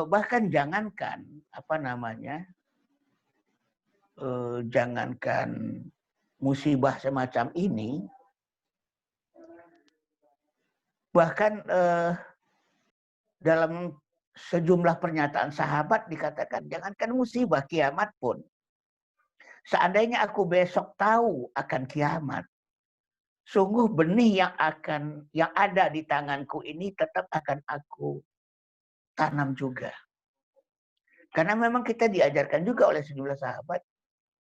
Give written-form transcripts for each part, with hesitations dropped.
Bahkan jangankan apa namanya, jangankan musibah semacam ini, bahkan dalam sejumlah pernyataan sahabat dikatakan jangankan musibah, kiamat pun. Seandainya aku besok tahu akan kiamat, sungguh benih yang ada di tanganku ini tetap akan aku tanam juga. Karena memang kita diajarkan juga oleh sejumlah sahabat,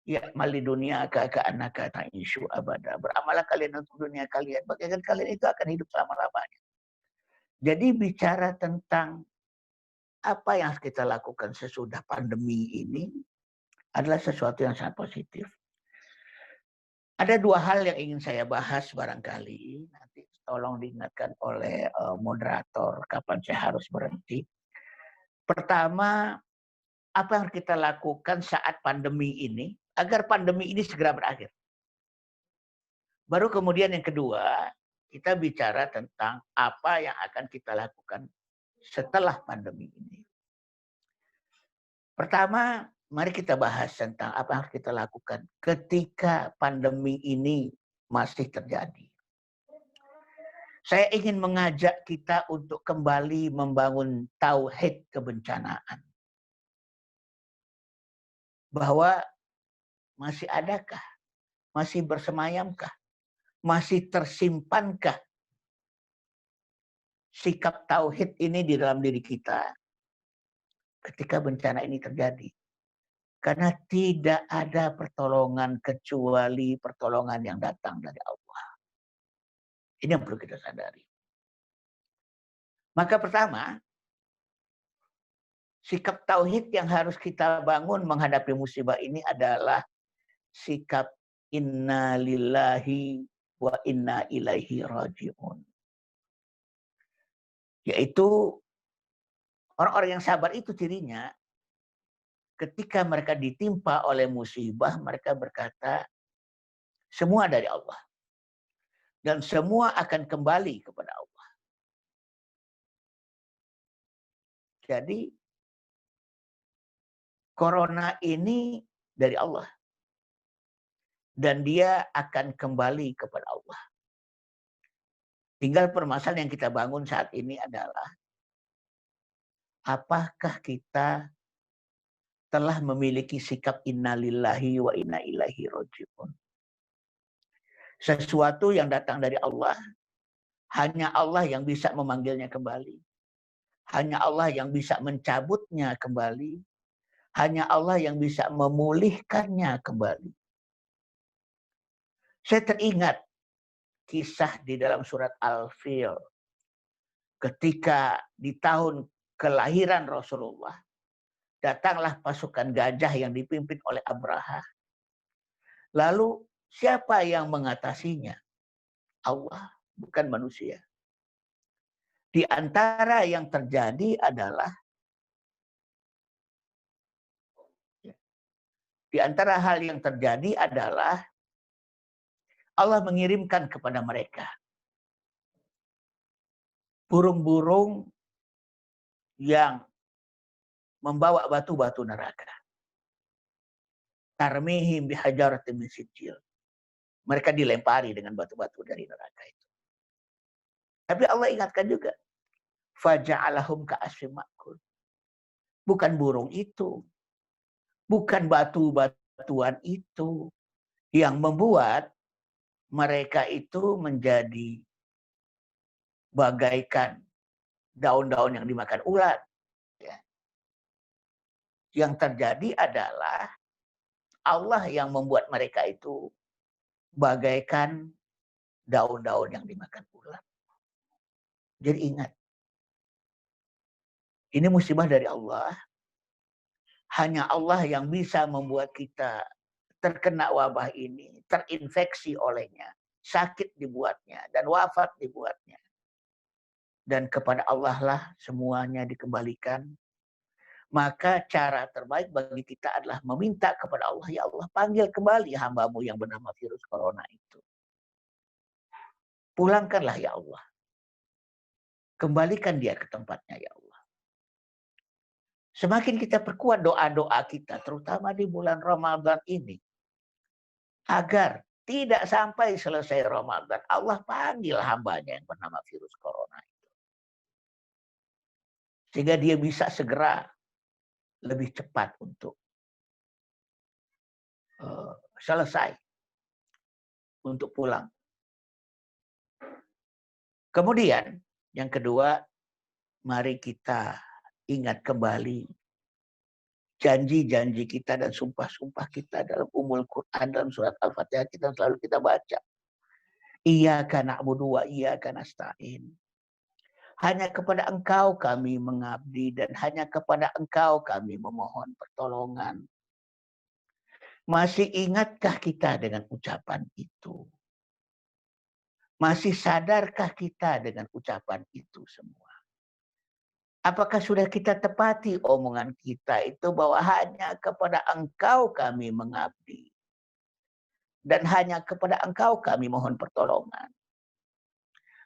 ya mali dunia ka anaka ta'ishu abada. Beramalah kalian untuk dunia kalian, bagaikan kalian itu akan hidup selama-lamanya. Jadi bicara tentang apa yang harus kita lakukan sesudah pandemi ini adalah sesuatu yang sangat positif. Ada dua hal yang ingin saya bahas barangkali. Nanti tolong diingatkan oleh moderator kapan saya harus berhenti. Pertama, apa yang kita lakukan saat pandemi ini agar pandemi ini segera berakhir. Baru kemudian yang kedua, kita bicara tentang apa yang akan kita lakukan setelah pandemi ini. Pertama, mari kita bahas tentang apa yang harus kita lakukan ketika pandemi ini masih terjadi. Saya ingin mengajak kita untuk kembali membangun tauhid kebencanaan. Bahwa masih adakah, masih bersemayamkah, masih tersimpankah sikap tauhid ini di dalam diri kita ketika bencana ini terjadi. Karena tidak ada pertolongan kecuali pertolongan yang datang dari Allah. Ini yang perlu kita sadari. Maka pertama, sikap tauhid yang harus kita bangun menghadapi musibah ini adalah sikap inna lillahi wa inna ilaihi raji'un. Yaitu orang-orang yang sabar itu cirinya ketika mereka ditimpa oleh musibah, mereka berkata, semua dari Allah. Dan semua akan kembali kepada Allah. Jadi, corona ini dari Allah. Dan dia akan kembali kepada Allah. Tinggal permasalahan yang kita bangun saat ini adalah, apakah kita telah memiliki sikap innalillahi wa inna ilaihi raji'un. Sesuatu yang datang dari Allah, hanya Allah yang bisa memanggilnya kembali. Hanya Allah yang bisa mencabutnya kembali. Hanya Allah yang bisa memulihkannya kembali. Saya teringat kisah di dalam surat Al-Fil. Ketika di tahun kelahiran Rasulullah, datanglah pasukan gajah yang dipimpin oleh Abraha. Lalu siapa yang mengatasinya? Allah, bukan manusia. Di antara yang terjadi adalah, di antara hal yang terjadi adalah Allah mengirimkan kepada mereka burung-burung yang membawa batu-batu neraka. Tarmihim bihajaratin min sijil. Mereka dilempari dengan batu-batu dari neraka itu. Tapi Allah ingatkan juga, faja'alahum ka'asfim ma'kul. Bukan burung itu, bukan batu-batuan itu yang membuat mereka itu menjadi bagaikan daun-daun yang dimakan ulat. Ya. Yang terjadi adalah Allah yang membuat mereka itu bagaikan daun-daun yang dimakan ulat. Jadi ingat, ini musibah dari Allah. Hanya Allah yang bisa membuat kita terkena wabah ini, terinfeksi olehnya, sakit dibuatnya, dan wafat dibuatnya. Dan kepada Allah lah semuanya dikembalikan. Maka cara terbaik bagi kita adalah meminta kepada Allah, ya Allah panggil kembali hambamu yang bernama virus corona itu. Pulangkanlah ya Allah. Kembalikan dia ke tempatnya ya Allah. Semakin kita perkuat doa-doa kita, terutama di bulan Ramadan ini, agar tidak sampai selesai Ramadan, Allah panggil hambanya yang bernama virus corona itu. Sehingga dia bisa segera lebih cepat untuk selesai, untuk pulang. Kemudian yang kedua, mari kita ingat kembali janji-janji kita dan sumpah-sumpah kita dalam Ummul Quran, dalam surat Al-Fatihah kita selalu kita baca. Iyyaka na'budu wa iyyaka nasta'in. Hanya kepada Engkau kami mengabdi dan hanya kepada Engkau kami memohon pertolongan. Masih ingatkah kita dengan ucapan itu? Masih sadarkah kita dengan ucapan itu semua? Apakah sudah kita tepati omongan kita itu bahwa hanya kepada Engkau kami mengabdi dan hanya kepada Engkau kami mohon pertolongan?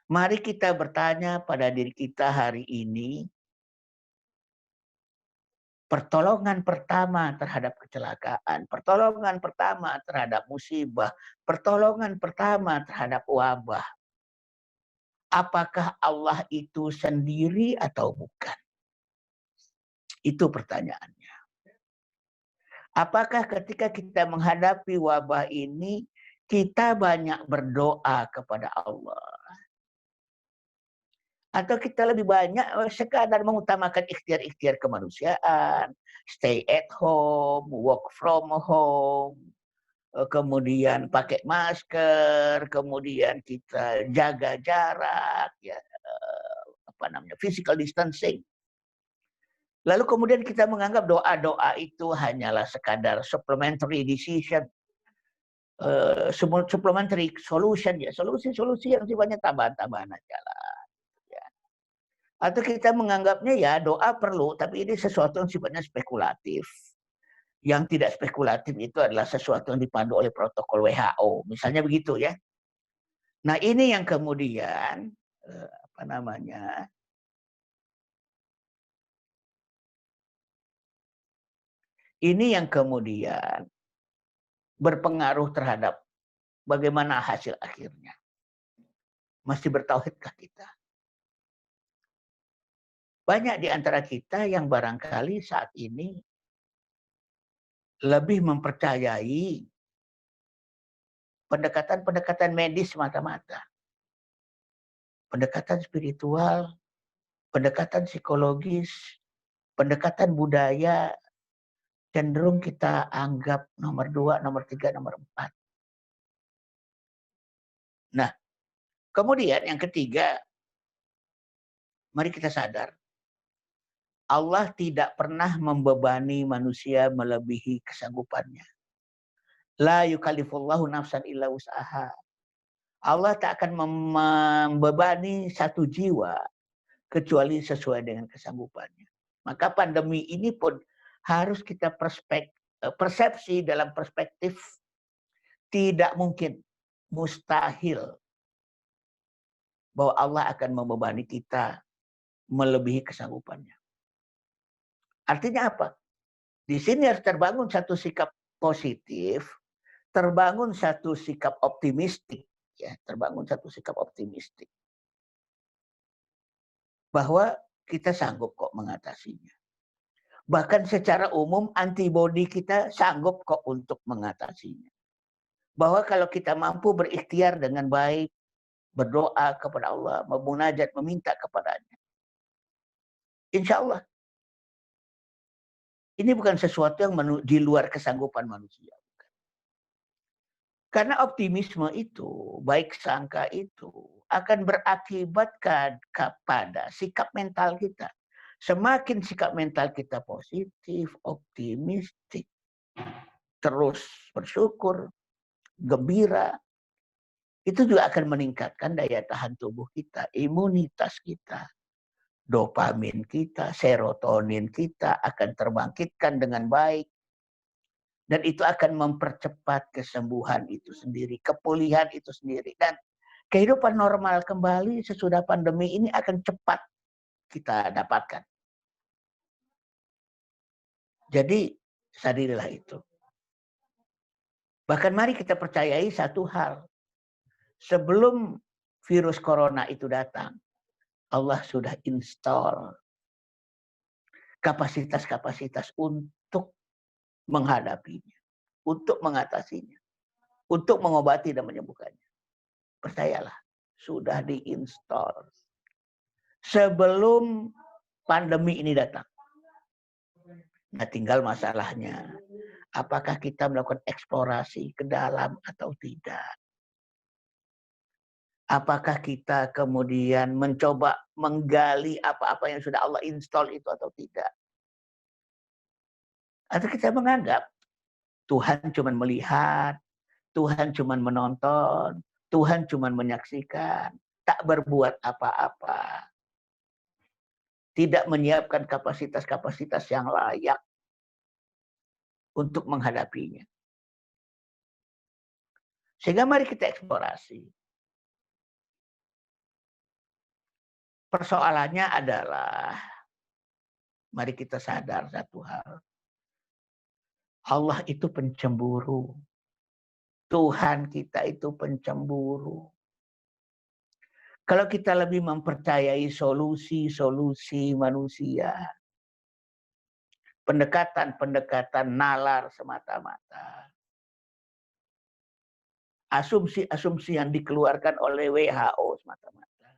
Mari kita bertanya pada diri kita hari ini, pertolongan pertama terhadap kecelakaan, pertolongan pertama terhadap musibah, pertolongan pertama terhadap wabah. Apakah Allah itu sendiri atau bukan? Itu pertanyaannya. Apakah ketika kita menghadapi wabah ini, kita banyak berdoa kepada Allah? Atau kita lebih banyak sekadar mengutamakan ikhtiar-ikhtiar kemanusiaan, stay at home, work from home, kemudian pakai masker, kemudian kita jaga jarak, ya physical distancing. Lalu kemudian kita menganggap doa-doa itu hanyalah sekadar supplementary decision, supplementary solution, ya solusi-solusi yang sifatnya tambahan-tambahan aja lah. Ya. Atau kita menganggapnya ya doa perlu, tapi ini sesuatu yang sifatnya spekulatif. Yang tidak spekulatif itu adalah sesuatu yang dipandu oleh protokol WHO, misalnya begitu ya. Nah ini yang kemudian ini yang kemudian berpengaruh terhadap bagaimana hasil akhirnya. Masih bertauhidkah kita? Banyak di antara kita yang barangkali saat ini lebih mempercayai pendekatan-pendekatan medis semata-mata. Pendekatan spiritual, pendekatan psikologis, pendekatan budaya, cenderung kita anggap nomor 2, nomor 3, nomor 4. Nah, kemudian yang ketiga, mari kita sadar, Allah tidak pernah membebani manusia melebihi kesanggupannya. La yukallifullahu nafsan illa wus'aha. Allah tak akan membebani satu jiwa kecuali sesuai dengan kesanggupannya. Maka pandemi ini pun harus kita persepsi dalam perspektif tidak mungkin, mustahil bahwa Allah akan membebani kita melebihi kesanggupannya. Artinya apa? Di sini harus terbangun satu sikap positif, terbangun satu sikap optimistik, ya, terbangun satu sikap optimistik bahwa kita sanggup kok mengatasinya. Bahkan secara umum antibodi kita sanggup kok untuk mengatasinya. Bahwa kalau kita mampu berikhtiar dengan baik, berdoa kepada Allah, memunajat, meminta kepadanya, insya Allah ini bukan sesuatu yang di luar kesanggupan manusia. Karena optimisme itu, baik sangka itu, akan berakibatkan kepada sikap mental kita. Semakin sikap mental kita positif, optimistik, terus bersyukur, gembira, itu juga akan meningkatkan daya tahan tubuh kita, imunitas kita, dopamin kita, serotonin kita akan terbangkitkan dengan baik. Dan itu akan mempercepat kesembuhan itu sendiri, kepulihan itu sendiri. Dan Kehidupan normal kembali sesudah pandemi ini akan cepat kita dapatkan. Jadi sadarilah itu. Bahkan mari kita percayai satu hal. Sebelum virus corona itu datang, Allah sudah install kapasitas-kapasitas untuk menghadapinya, untuk mengatasinya, untuk mengobati dan menyembuhkannya. Percayalah, sudah diinstal sebelum pandemi ini datang. Nah, tinggal masalahnya, apakah kita melakukan eksplorasi ke dalam atau tidak? Apakah kita kemudian mencoba menggali apa-apa yang sudah Allah install itu atau tidak? Atau kita menganggap Tuhan cuma melihat, Tuhan cuma menonton, Tuhan cuma menyaksikan, tak berbuat apa-apa. Tidak menyiapkan kapasitas-kapasitas yang layak untuk menghadapinya. Sehingga mari kita eksplorasi. Persoalannya adalah, mari kita sadar satu hal. Allah itu pencemburu. Tuhan kita itu pencemburu. Kalau kita lebih mempercayai solusi-solusi manusia, pendekatan-pendekatan nalar semata-mata, asumsi-asumsi yang dikeluarkan oleh WHO semata-mata,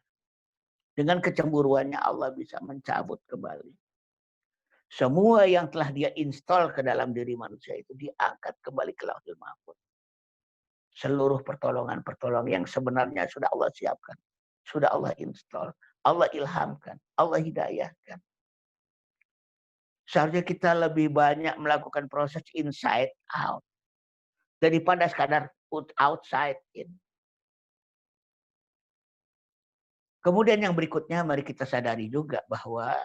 dengan kecemburuannya Allah bisa mencabut kembali. Semua yang telah dia install ke dalam diri manusia itu diangkat kembali ke Lauhul Mahfuz. Seluruh pertolongan-pertolongan yang sebenarnya sudah Allah siapkan, sudah Allah install, Allah ilhamkan, Allah hidayahkan. Seharusnya kita lebih banyak melakukan proses inside out daripada sekadar put outside in. Kemudian yang berikutnya mari kita sadari juga bahwa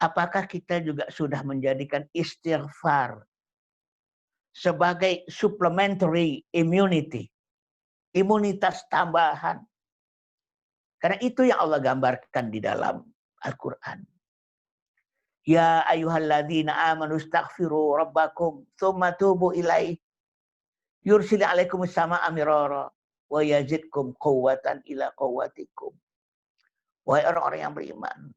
apakah kita juga sudah menjadikan istighfar sebagai supplementary immunity, imunitas tambahan. Karena itu yang Allah gambarkan di dalam Al-Quran. Ya ayyuhalladzina amanu astaghfiru rabbakum tsumma tubu ilaih yursil alaikum sama'a mirara wa yazidkum quwwatan ila quwwatikum. Wahai orang-orang yang beriman,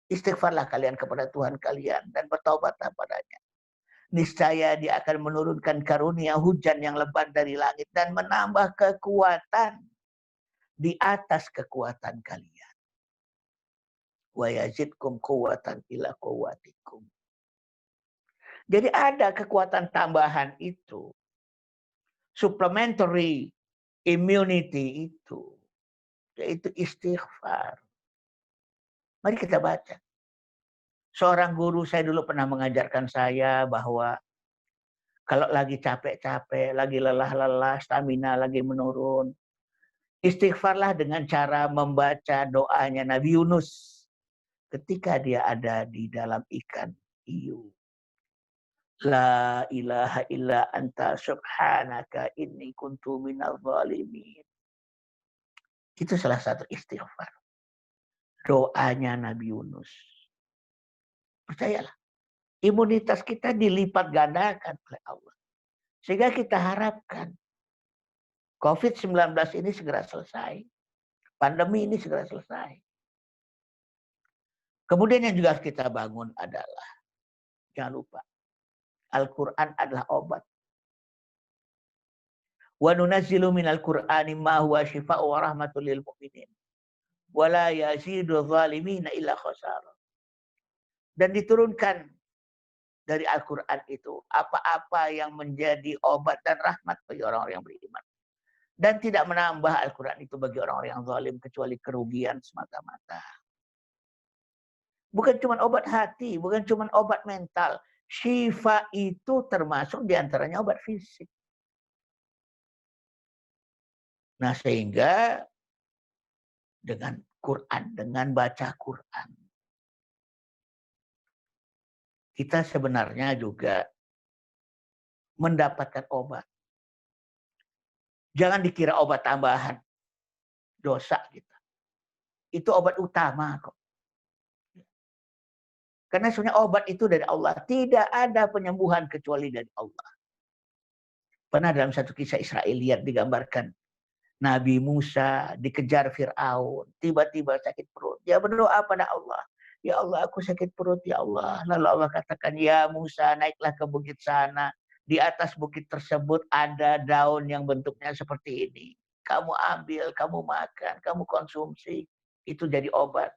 istighfarlah kalian kepada Tuhan kalian dan bertaubatlah padanya. Niscaya dia akan menurunkan karunia hujan yang lebat dari langit dan menambah kekuatan di atas kekuatan kalian. Wa yazidkum quwwatan ila quwwatikum. Jadi ada kekuatan tambahan itu. Supplementary immunity itu. Yaitu istighfar. Mari kita baca. Seorang guru saya dulu pernah mengajarkan saya bahwa kalau lagi capek-capek, lagi lelah-lelah, stamina lagi menurun, istighfarlah dengan cara membaca doanya Nabi Yunus ketika dia ada di dalam ikan hiu. La ilaha illa anta subhanaka inni kuntu minal zalimin. Itu salah satu istighfar. Doanya Nabi Yunus. Percayalah, imunitas kita dilipat gandakan oleh Allah. Sehingga kita harapkan COVID-19 ini segera selesai. Pandemi ini segera selesai. Kemudian yang juga harus kita bangun adalah, jangan lupa, Al-Quran adalah obat. Wa nunazzilu minal Qur'ani ma huwa shifaa'u wa rahmatul lil mu'minin. Wa la yazidu zalimina illa khasara. Dan diturunkan dari Al-Quran itu apa-apa yang menjadi obat dan rahmat bagi orang-orang yang beriman. Dan tidak menambah Al-Quran itu bagi orang-orang yang zalim kecuali kerugian semata-mata. Bukan cuma obat hati, bukan cuma obat mental. Syifa itu termasuk diantaranya obat fisik. Nah sehingga dengan Quran, dengan baca Quran, kita sebenarnya juga mendapatkan obat. Jangan dikira obat tambahan dosa kita. Itu obat utama kok. Karena sebenarnya obat itu dari Allah. Tidak ada penyembuhan kecuali dari Allah. Pernah dalam satu kisah Israeliat digambarkan Nabi Musa dikejar Fir'aun, tiba-tiba sakit perut. Dia berdoa pada Allah. Ya Allah, aku sakit perut, ya Allah. Lalu Allah katakan, ya Musa, naiklah ke bukit sana. Di atas bukit tersebut ada daun yang bentuknya seperti ini. Kamu ambil, kamu makan, kamu konsumsi. Itu jadi obat.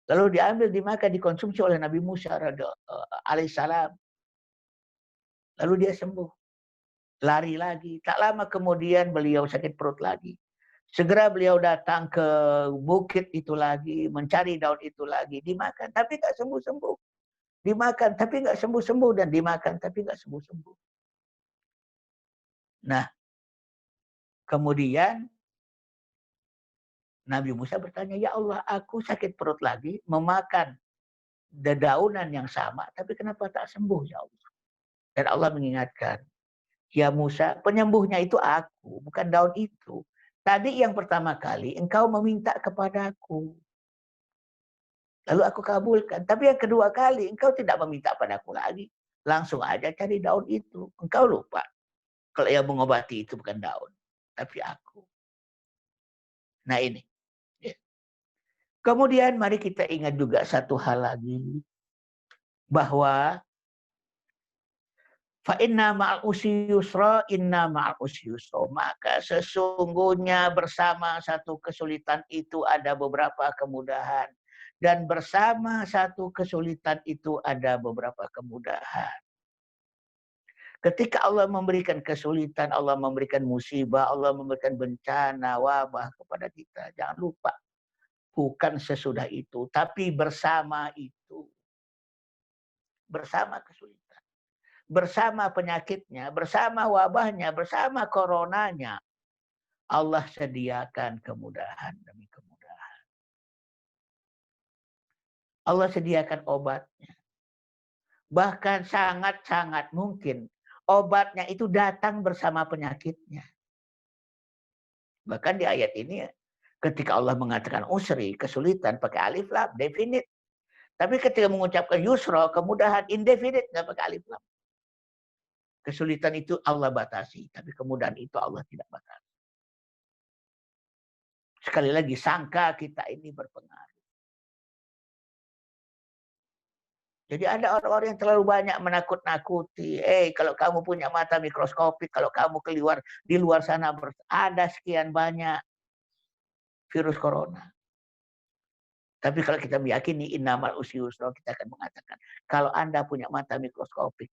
Lalu diambil, dimakan, dikonsumsi oleh Nabi Musa alaihissalam. Lalu dia sembuh. Lari lagi. Tak lama kemudian beliau sakit perut lagi. Segera beliau datang ke bukit itu lagi, mencari daun itu lagi, dimakan, tapi nggak sembuh-sembuh. Dimakan, tapi nggak sembuh-sembuh, dan dimakan, tapi nggak sembuh-sembuh. Nah, kemudian Nabi Musa bertanya, ya Allah, aku sakit perut lagi, memakan dedaunan yang sama, tapi kenapa tak sembuh, ya Allah? Dan Allah mengingatkan, ya Musa, penyembuhnya itu aku, bukan daun itu. Tadi yang pertama kali engkau meminta kepadaku. Lalu aku kabulkan. Tapi yang kedua kali engkau tidak meminta padaku lagi. Langsung aja cari daun itu. Engkau lupa. Kalau yang mengobati itu bukan daun. Tapi aku. Nah ini. Kemudian mari kita ingat juga satu hal lagi. Bahwa fa inna ma'al usri yusra, inna ma'al usri yusra. Maka sesungguhnya bersama satu kesulitan itu ada beberapa kemudahan. Dan bersama satu kesulitan itu ada beberapa kemudahan. Ketika Allah memberikan kesulitan, Allah memberikan musibah, Allah memberikan bencana, wabah kepada kita. Jangan lupa, bukan sesudah itu, tapi bersama itu. Bersama kesulitan. Bersama penyakitnya, bersama wabahnya, bersama coronanya. Allah sediakan kemudahan demi kemudahan. Allah sediakan obatnya. Bahkan sangat-sangat mungkin obatnya itu datang bersama penyakitnya. Bahkan di ayat ini ketika Allah mengatakan usri, kesulitan, pakai alif lam, definite. Tapi ketika mengucapkan yusra, kemudahan, indefinite, nggak pakai alif lam. Kesulitan itu Allah batasi, tapi kemudahan itu Allah tidak batasi. Sekali lagi, sangka kita ini berpengaruh. Jadi ada orang-orang yang terlalu banyak menakut-nakuti. Kalau kamu punya mata mikroskopik, kalau kamu keluar di luar sana, ada sekian banyak virus corona. Tapi kalau kita meyakini innamal usri yusra, kita akan mengatakan, kalau Anda punya mata mikroskopik,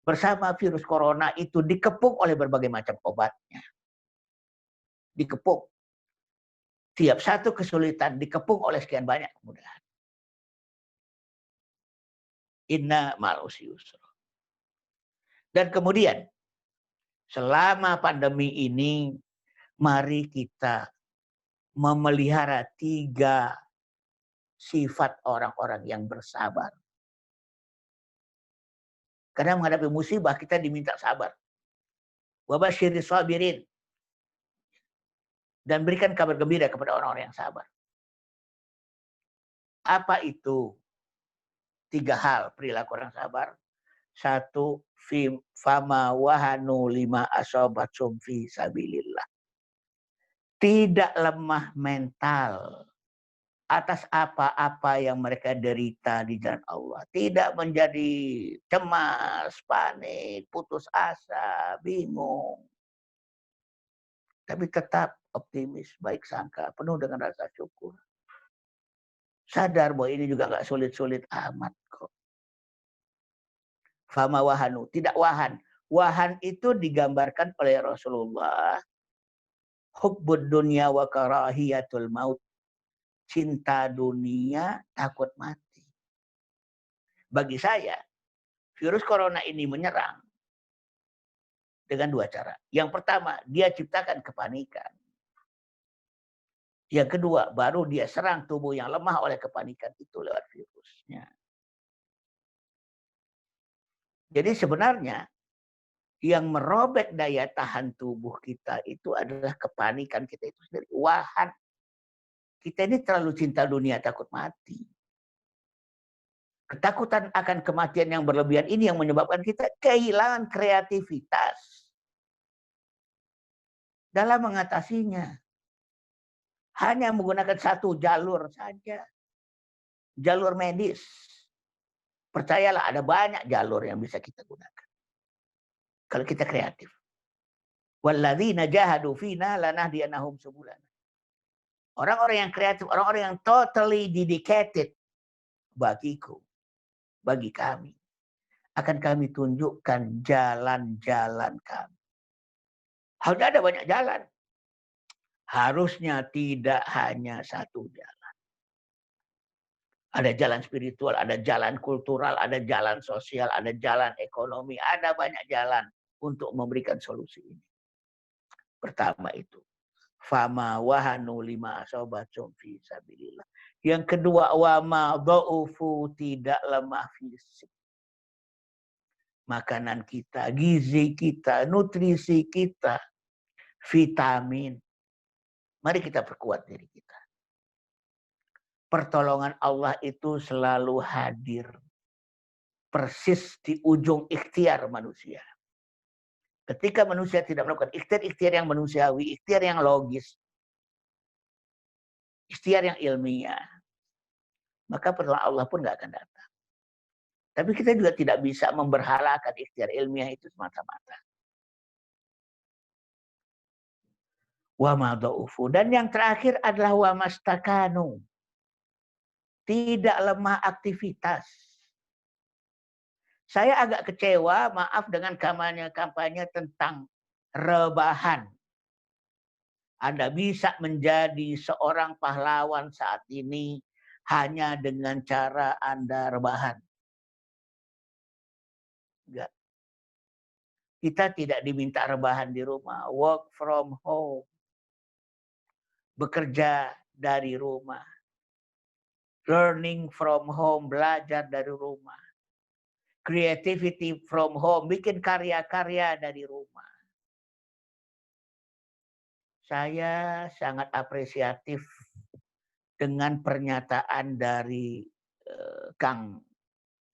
bersama virus corona itu dikepung oleh berbagai macam obatnya. Dikepung. Tiap satu kesulitan dikepung oleh sekian banyak kemudahan. Inna ma'al usri yusra. Dan kemudian, selama pandemi ini, mari kita memelihara 3 sifat orang-orang yang bersabar. Karena menghadapi musibah kita diminta sabar. Wa basyiris sabirin. Dan berikan kabar gembira kepada orang-orang yang sabar. Apa itu? 3 hal perilaku orang sabar. 1, fama wahanu lima asobatum fi sabilillah. Tidak lemah mental atas apa-apa yang mereka derita di jalan Allah. Tidak menjadi cemas, panik, putus asa, bingung. Tapi tetap optimis, baik sangka, penuh dengan rasa syukur. Sadar bahwa ini juga nggak sulit-sulit amat kok. Fama wahanu, tidak wahan. Wahan itu digambarkan oleh Rasulullah. Hubbud dunya wa karahiyatul maut. Cinta dunia, takut mati. Bagi saya, virus corona ini menyerang dengan 2 cara. Yang pertama, dia ciptakan kepanikan. Yang kedua, baru dia serang tubuh yang lemah oleh kepanikan itu lewat virusnya. Jadi sebenarnya Yang merobek daya tahan tubuh kita itu adalah kepanikan kita itu sendiri. Wahan. Kita ini terlalu cinta dunia, takut mati. Ketakutan akan kematian yang berlebihan ini yang menyebabkan kita kehilangan kreativitas dalam mengatasinya. Hanya menggunakan satu jalur saja. Jalur medis. Percayalah ada banyak jalur yang bisa kita gunakan. Kalau kita kreatif. Walladzina jahadu fina lanahdiyanahum subulana. Orang-orang yang kreatif, orang-orang yang totally dedicated bagiku, bagi kami, akan kami tunjukkan jalan-jalan kami. Harusnya ada banyak jalan. Harusnya tidak hanya satu jalan. Ada jalan spiritual, ada jalan kultural, ada jalan sosial, ada jalan ekonomi, ada banyak jalan untuk memberikan solusi ini. Pertama itu, fama wahanu lima asobatum fi sabilillah. Yang kedua, wama dhaufu, tidak lemah fisik. Makanan kita, gizi kita, nutrisi kita, vitamin. Mari kita perkuat diri kita. Pertolongan Allah itu selalu hadir. Persis di ujung ikhtiar manusia. Ketika manusia tidak melakukan ikhtiar-ikhtiar yang manusiawi, ikhtiar yang logis, ikhtiar yang ilmiah, maka pertolongan Allah pun nggak akan datang. Tapi kita juga tidak bisa memberhalakan ikhtiar ilmiah itu semata-mata. Wa madaufu. Dan yang terakhir adalah wa mastakanu. Tidak lemah aktivitas. Saya agak kecewa, maaf, dengan kampanye tentang rebahan. Anda bisa menjadi seorang pahlawan saat ini hanya dengan cara Anda rebahan. Enggak. Kita tidak diminta rebahan di rumah. Work from home. Bekerja dari rumah. Learning from home, belajar dari rumah. Creativity from home, bikin karya-karya dari rumah. Saya sangat apresiatif dengan pernyataan dari Kang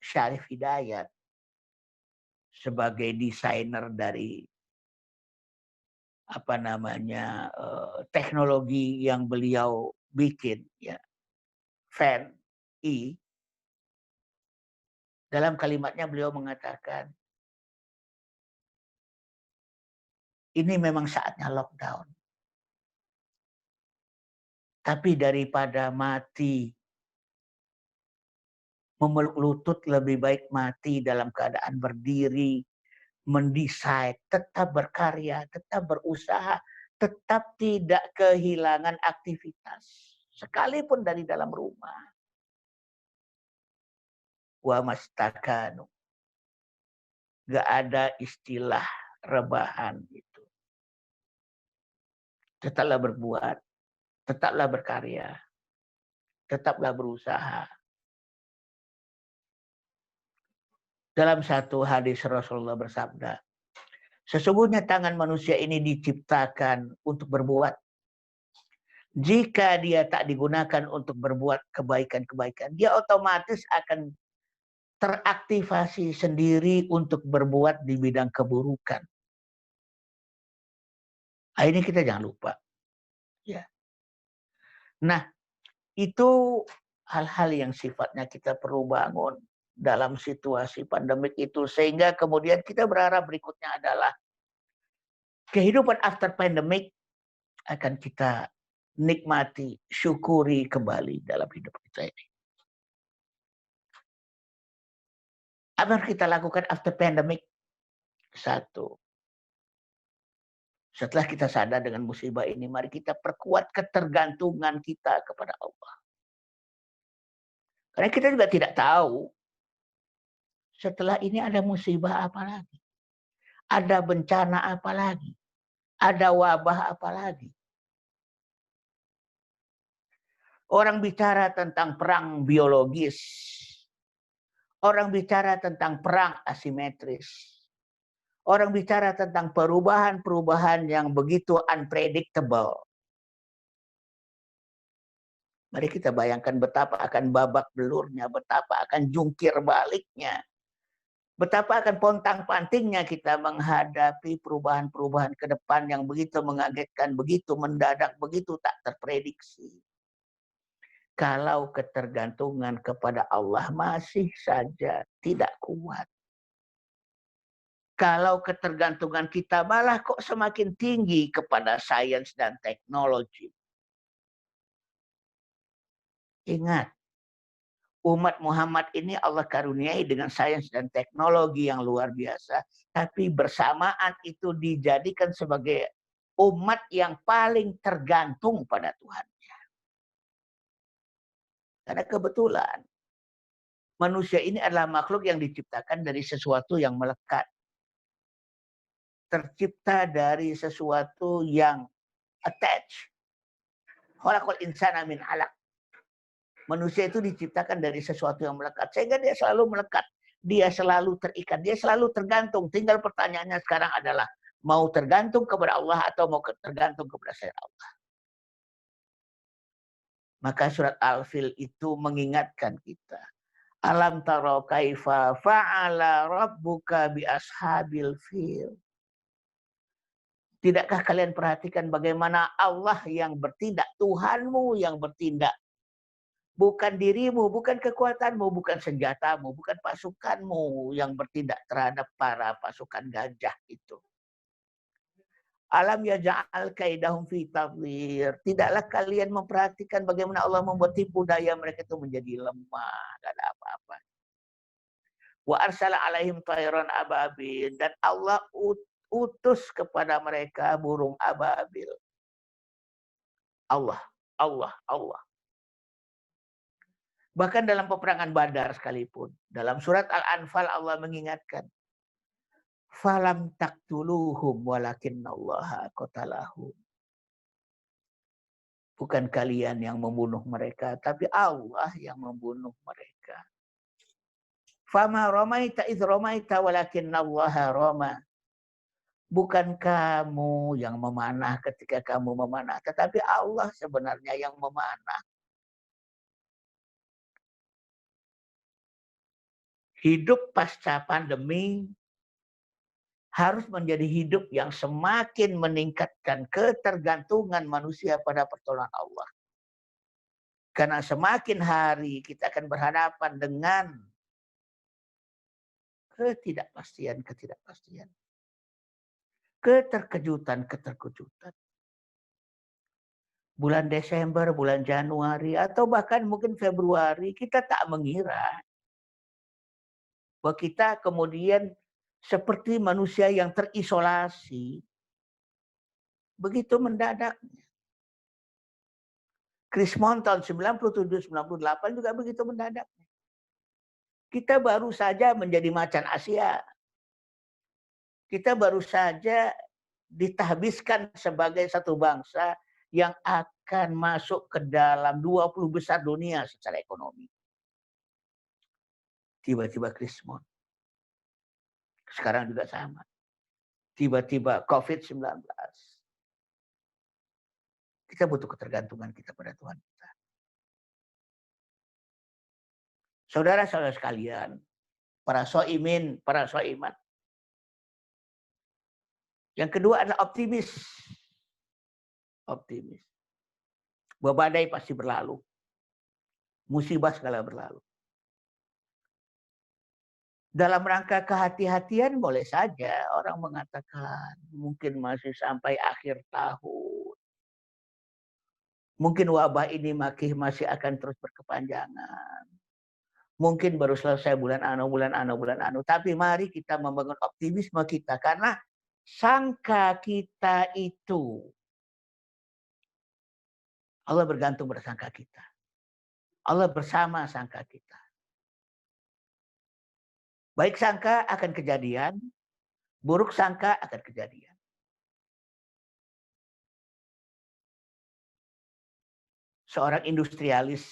Syarif Hidayat sebagai desainer dari teknologi yang beliau bikin, ya, Fan E. Dalam kalimatnya beliau mengatakan, ini memang saatnya lockdown. Tapi daripada mati memeluk lutut, lebih baik mati dalam keadaan berdiri, mendesain, tetap berkarya, tetap berusaha, tetap tidak kehilangan aktivitas. Sekalipun dari dalam rumah. Wa mastakanu. Gak ada istilah rebahan itu. Tetaplah berbuat, tetaplah berkarya, tetaplah berusaha. Dalam satu hadis Rasulullah bersabda, sesungguhnya tangan manusia ini diciptakan untuk berbuat. Jika dia tak digunakan untuk berbuat kebaikan-kebaikan, dia otomatis akan teraktivasi sendiri untuk berbuat di bidang keburukan. Ini kita jangan lupa. Ya. Nah, itu hal-hal yang sifatnya kita perlu bangun dalam situasi pandemik itu. Sehingga kemudian kita berharap berikutnya adalah kehidupan after pandemic akan kita nikmati, syukuri kembali dalam hidup kita ini. Apa yang kita lakukan after pandemic? Satu, setelah kita sadar dengan musibah ini, mari kita perkuat ketergantungan kita kepada Allah. Karena kita juga tidak tahu setelah ini ada musibah apa lagi. Ada bencana apa lagi. Ada wabah apa lagi. Orang bicara tentang perang biologis. Orang bicara tentang perang asimetris. Orang bicara tentang perubahan-perubahan yang begitu unpredictable. Mari kita bayangkan betapa akan babak belurnya, betapa akan jungkir baliknya, betapa akan pontang-pantingnya kita menghadapi perubahan-perubahan ke depan yang begitu mengagetkan, begitu mendadak, begitu tak terprediksi. Kalau ketergantungan kepada Allah masih saja tidak kuat. Kalau ketergantungan kita malah kok semakin tinggi kepada sains dan teknologi. Ingat, umat Muhammad ini Allah karuniai dengan sains dan teknologi yang luar biasa. Tapi bersamaan itu dijadikan sebagai umat yang paling tergantung pada Tuhan. Karena kebetulan manusia ini adalah makhluk yang diciptakan dari sesuatu yang melekat. Tercipta dari sesuatu yang attach. Khalaqal insana min 'alaq. Manusia itu diciptakan dari sesuatu yang melekat. Sehingga dia selalu melekat. Dia selalu terikat. Dia selalu tergantung. Tinggal pertanyaannya sekarang adalah, mau tergantung kepada Allah atau mau tergantung kepada selain Allah. Maka surat Al-Fil itu mengingatkan kita. Alam taro kaifa fa'ala rabbuka bi ashabil fil. Tidakkah kalian perhatikan bagaimana Allah yang bertindak, Tuhanmu yang bertindak. Bukan dirimu, bukan kekuatanmu, bukan senjatamu, bukan pasukanmu yang bertindak terhadap para pasukan gajah itu. Alam yaja'al kaidahum fi tadlir. Tidaklah kalian memperhatikan bagaimana Allah membuat tipu daya mereka itu menjadi lemah, tidak ada apa-apa. Wa arsala alaihim tayran ababil, dan Allah utus kepada mereka burung ababil. Allah, Allah, Allah. Bahkan dalam peperangan Badar sekalipun, dalam surat Al-Anfal Allah mengingatkan, falam taqtuluhum walakinnallaha qatalahum. Bukan kalian yang membunuh mereka, tapi Allah yang membunuh mereka. Fama ramaita idh ramaita walakinnallaha rama. Bukan kamu yang memanah ketika kamu memanah, tetapi Allah sebenarnya yang memanah. Hidup pasca pandemi harus menjadi hidup yang semakin meningkatkan ketergantungan manusia pada pertolongan Allah. Karena semakin hari kita akan berhadapan dengan ketidakpastian. Keterkejutan. Bulan Desember, bulan Januari, atau bahkan mungkin Februari, kita tak mengira bahwa kita kemudian seperti manusia yang terisolasi. Begitu mendadaknya. Krismon tahun 97-98 juga begitu mendadaknya. Kita baru saja menjadi macan Asia. Kita baru saja ditahbiskan sebagai satu bangsa yang akan masuk ke dalam 20 besar dunia secara ekonomi. Tiba-tiba Krismon. Sekarang juga sama. Tiba-tiba COVID-19. Kita butuh ketergantungan kita pada Tuhan kita. Saudara-saudara sekalian, para soimin, para soimat. Yang kedua adalah optimis. Optimis. Bahwa badai pasti berlalu. Musibah segala berlalu. Dalam rangka kehati-hatian boleh saja orang mengatakan mungkin masih sampai akhir tahun. Mungkin wabah ini masih akan terus berkepanjangan. Mungkin baru selesai bulan anu. Tapi mari kita membangun optimisme kita. Karena sangka kita itu, Allah bergantung pada sangka kita. Allah bersama sangka kita. Baik sangka akan kejadian, buruk sangka akan kejadian. Seorang industrialis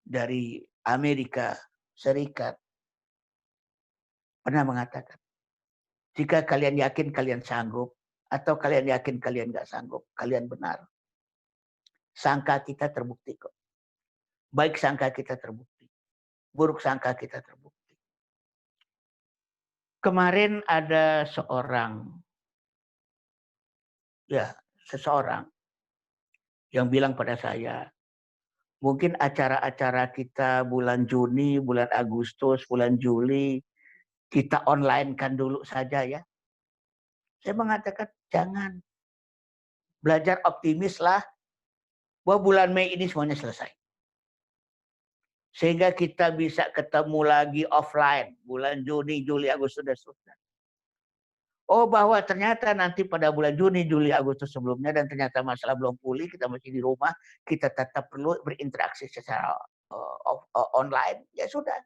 dari Amerika Serikat pernah mengatakan, Jika kalian yakin kalian sanggup, atau kalian yakin kalian nggak sanggup, kalian benar. Sangka kita terbukti kok. Baik sangka kita terbukti. Buruk sangka kita terbukti. Kemarin ada seseorang yang bilang pada saya, mungkin acara-acara kita bulan Juni, bulan Agustus, bulan Juli, kita online-kan dulu saja ya. Saya mengatakan, jangan. Belajar optimislah bahwa bulan Mei ini semuanya selesai. Sehingga kita bisa ketemu lagi offline bulan Juni, Juli, Agustus, dan seterusnya. Oh, bahwa ternyata nanti pada bulan Juni, Juli, Agustus sebelumnya dan ternyata masalah belum pulih, kita masih di rumah, kita tetap perlu berinteraksi secara online, ya sudah.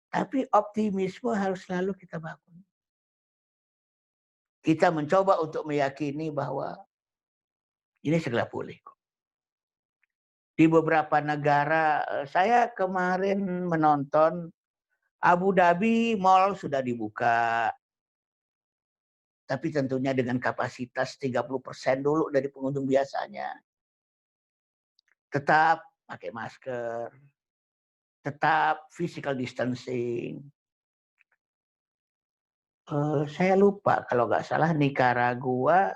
Tapi optimisme harus selalu kita bangun. Kita mencoba untuk meyakini bahwa ini segera pulih. Di beberapa negara, saya kemarin menonton Abu Dhabi, mall sudah dibuka. Tapi tentunya dengan kapasitas 30% dulu dari pengunjung biasanya. Tetap pakai masker, tetap physical distancing. Saya lupa kalau nggak salah Nicaragua,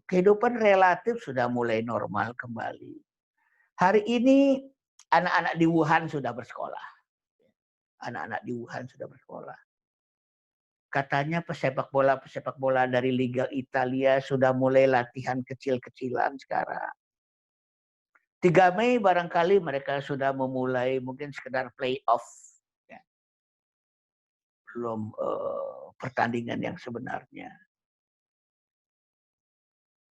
kehidupan relatif sudah mulai normal kembali. Hari ini anak-anak di Wuhan sudah bersekolah. Anak-anak di Wuhan sudah bersekolah. Katanya pesepak bola dari Liga Italia sudah mulai latihan kecil-kecilan sekarang. 3 Mei barangkali mereka sudah memulai mungkin sekedar playoff. Ya. Belum pertandingan yang sebenarnya.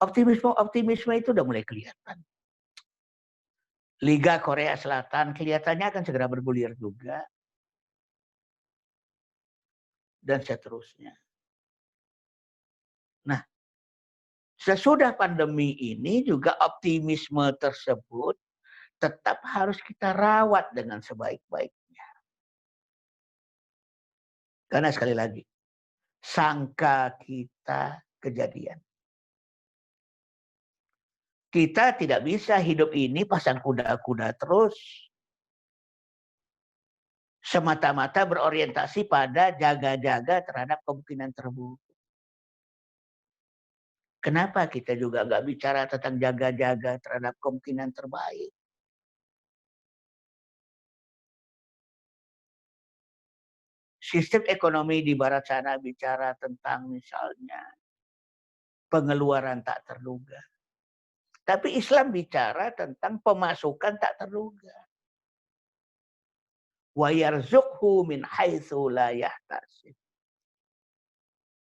Optimisme itu udah mulai kelihatan. Liga Korea Selatan kelihatannya akan segera bergulir juga. Dan seterusnya. Nah, sesudah pandemi ini juga optimisme tersebut tetap harus kita rawat dengan sebaik-baiknya. Karena sekali lagi, sangka kita kejadian. Kita tidak bisa hidup ini pasang kuda-kuda terus. Semata-mata berorientasi pada jaga-jaga terhadap kemungkinan terburuk. Kenapa kita juga nggak bicara tentang jaga-jaga terhadap kemungkinan terbaik? Sistem ekonomi di barat sana bicara tentang misalnya pengeluaran tak terduga. Tapi Islam bicara tentang pemasukan tak terduga. Wa yarzuqhu min haitsu la yahtasib.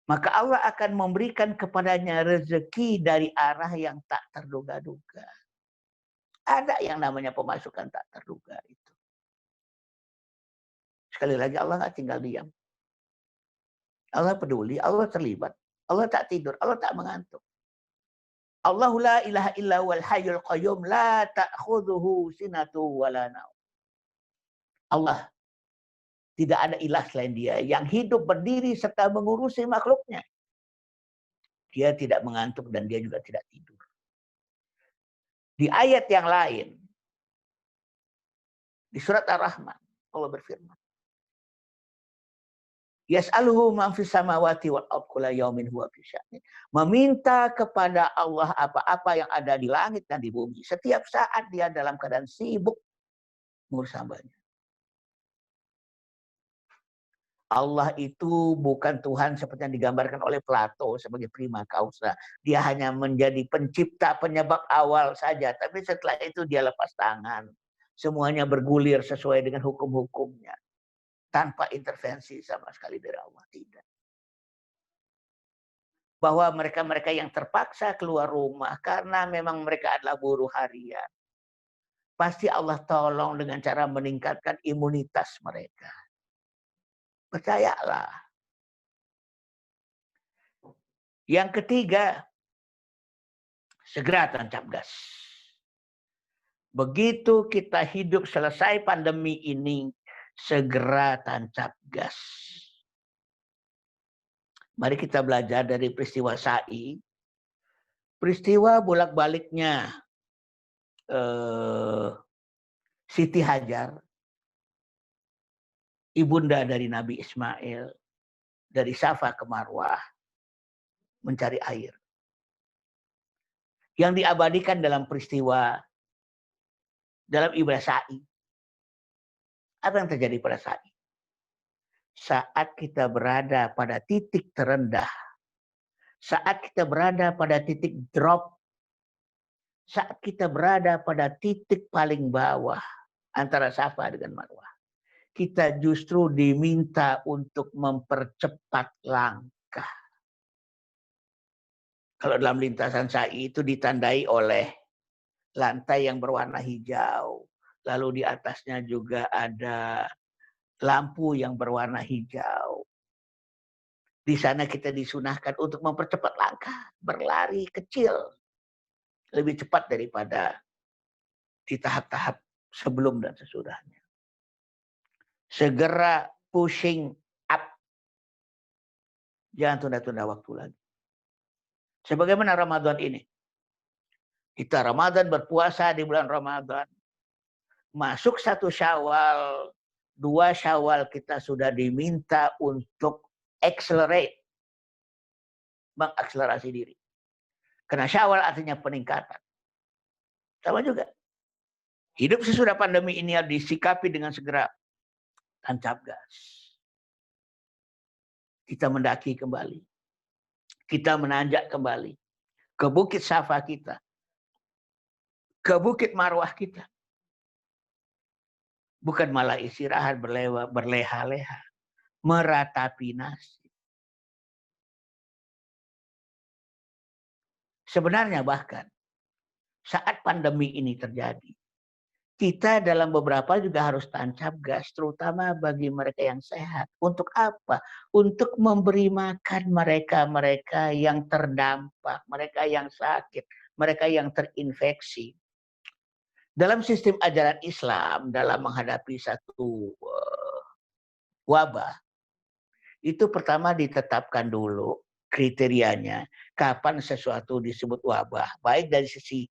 Maka Allah akan memberikan kepadanya rezeki dari arah yang tak terduga-duga. Ada yang namanya pemasukan tak terduga itu. Sekali lagi Allah nggak tinggal diam. Allah peduli, Allah terlibat. Allah tak tidur, Allah tak mengantuk. Allahu la ilaha illa wal hayyul qayyum la ta'khudhuhu sinatu wala naum. Allah tidak ada ilah selain dia yang hidup berdiri serta mengurusi makhluknya. Dia tidak mengantuk dan dia juga tidak tidur. Di ayat yang lain, di surat Ar-Rahman, Allah berfirman, Yas'aluhu man fis samawati wal ardh kulla yaumin huwa fi sya'nin. Meminta kepada Allah apa-apa yang ada di langit dan di bumi. Setiap saat dia dalam keadaan sibuk mengurus hambanya. Allah itu bukan Tuhan seperti yang digambarkan oleh Plato sebagai prima causa. Dia hanya menjadi pencipta, penyebab awal saja. Tapi setelah itu dia lepas tangan. Semuanya bergulir sesuai dengan hukum-hukumnya. Tanpa intervensi sama sekali dari Allah. Tidak. Bahwa mereka-mereka yang terpaksa keluar rumah karena memang mereka adalah buruh harian. Pasti Allah tolong dengan cara meningkatkan imunitas mereka. Percayalah. Yang ketiga, segera tancap gas. Begitu kita hidup selesai pandemi ini, segera tancap gas. Mari kita belajar dari peristiwa Sa'i. Peristiwa bolak-baliknya Siti Hajar, ibunda dari Nabi Ismail, dari Safa ke Marwah, mencari air. Yang diabadikan dalam peristiwa, dalam ibadah Sa'i. Apa yang terjadi pada Sa'i? Saat kita berada pada titik terendah, saat kita berada pada titik drop, saat kita berada pada titik paling bawah antara Safa dengan Marwah, kita justru diminta untuk mempercepat langkah. Kalau dalam lintasan Sa'i itu ditandai oleh lantai yang berwarna hijau, lalu di atasnya juga ada lampu yang berwarna hijau. Di sana kita disunahkan untuk mempercepat langkah, berlari kecil, lebih cepat daripada di tahap-tahap sebelum dan sesudahnya. Segera pushing up. Jangan tunda-tunda waktu lagi. Sebagaimana Ramadan ini. Kita Ramadan berpuasa di bulan Ramadan. Masuk 1 Syawal, 2 Syawal kita sudah diminta untuk accelerate. Mengakselerasi diri. Karena Syawal artinya peningkatan. Sama juga. Hidup sesudah pandemi ini harus disikapi dengan segera tancap gas. Kita mendaki kembali. Kita menanjak kembali. Ke bukit Safa kita. Ke bukit Marwah kita. Bukan malah istirahat berleha-leha. Meratapi nasib. Sebenarnya bahkan saat pandemi ini terjadi, kita dalam beberapa juga harus tancap gas, terutama bagi mereka yang sehat. Untuk apa? Untuk memberi makan mereka-mereka yang terdampak, mereka yang sakit, mereka yang terinfeksi. Dalam sistem ajaran Islam, dalam menghadapi satu wabah, itu pertama ditetapkan dulu kriterianya kapan sesuatu disebut wabah, baik dari sisi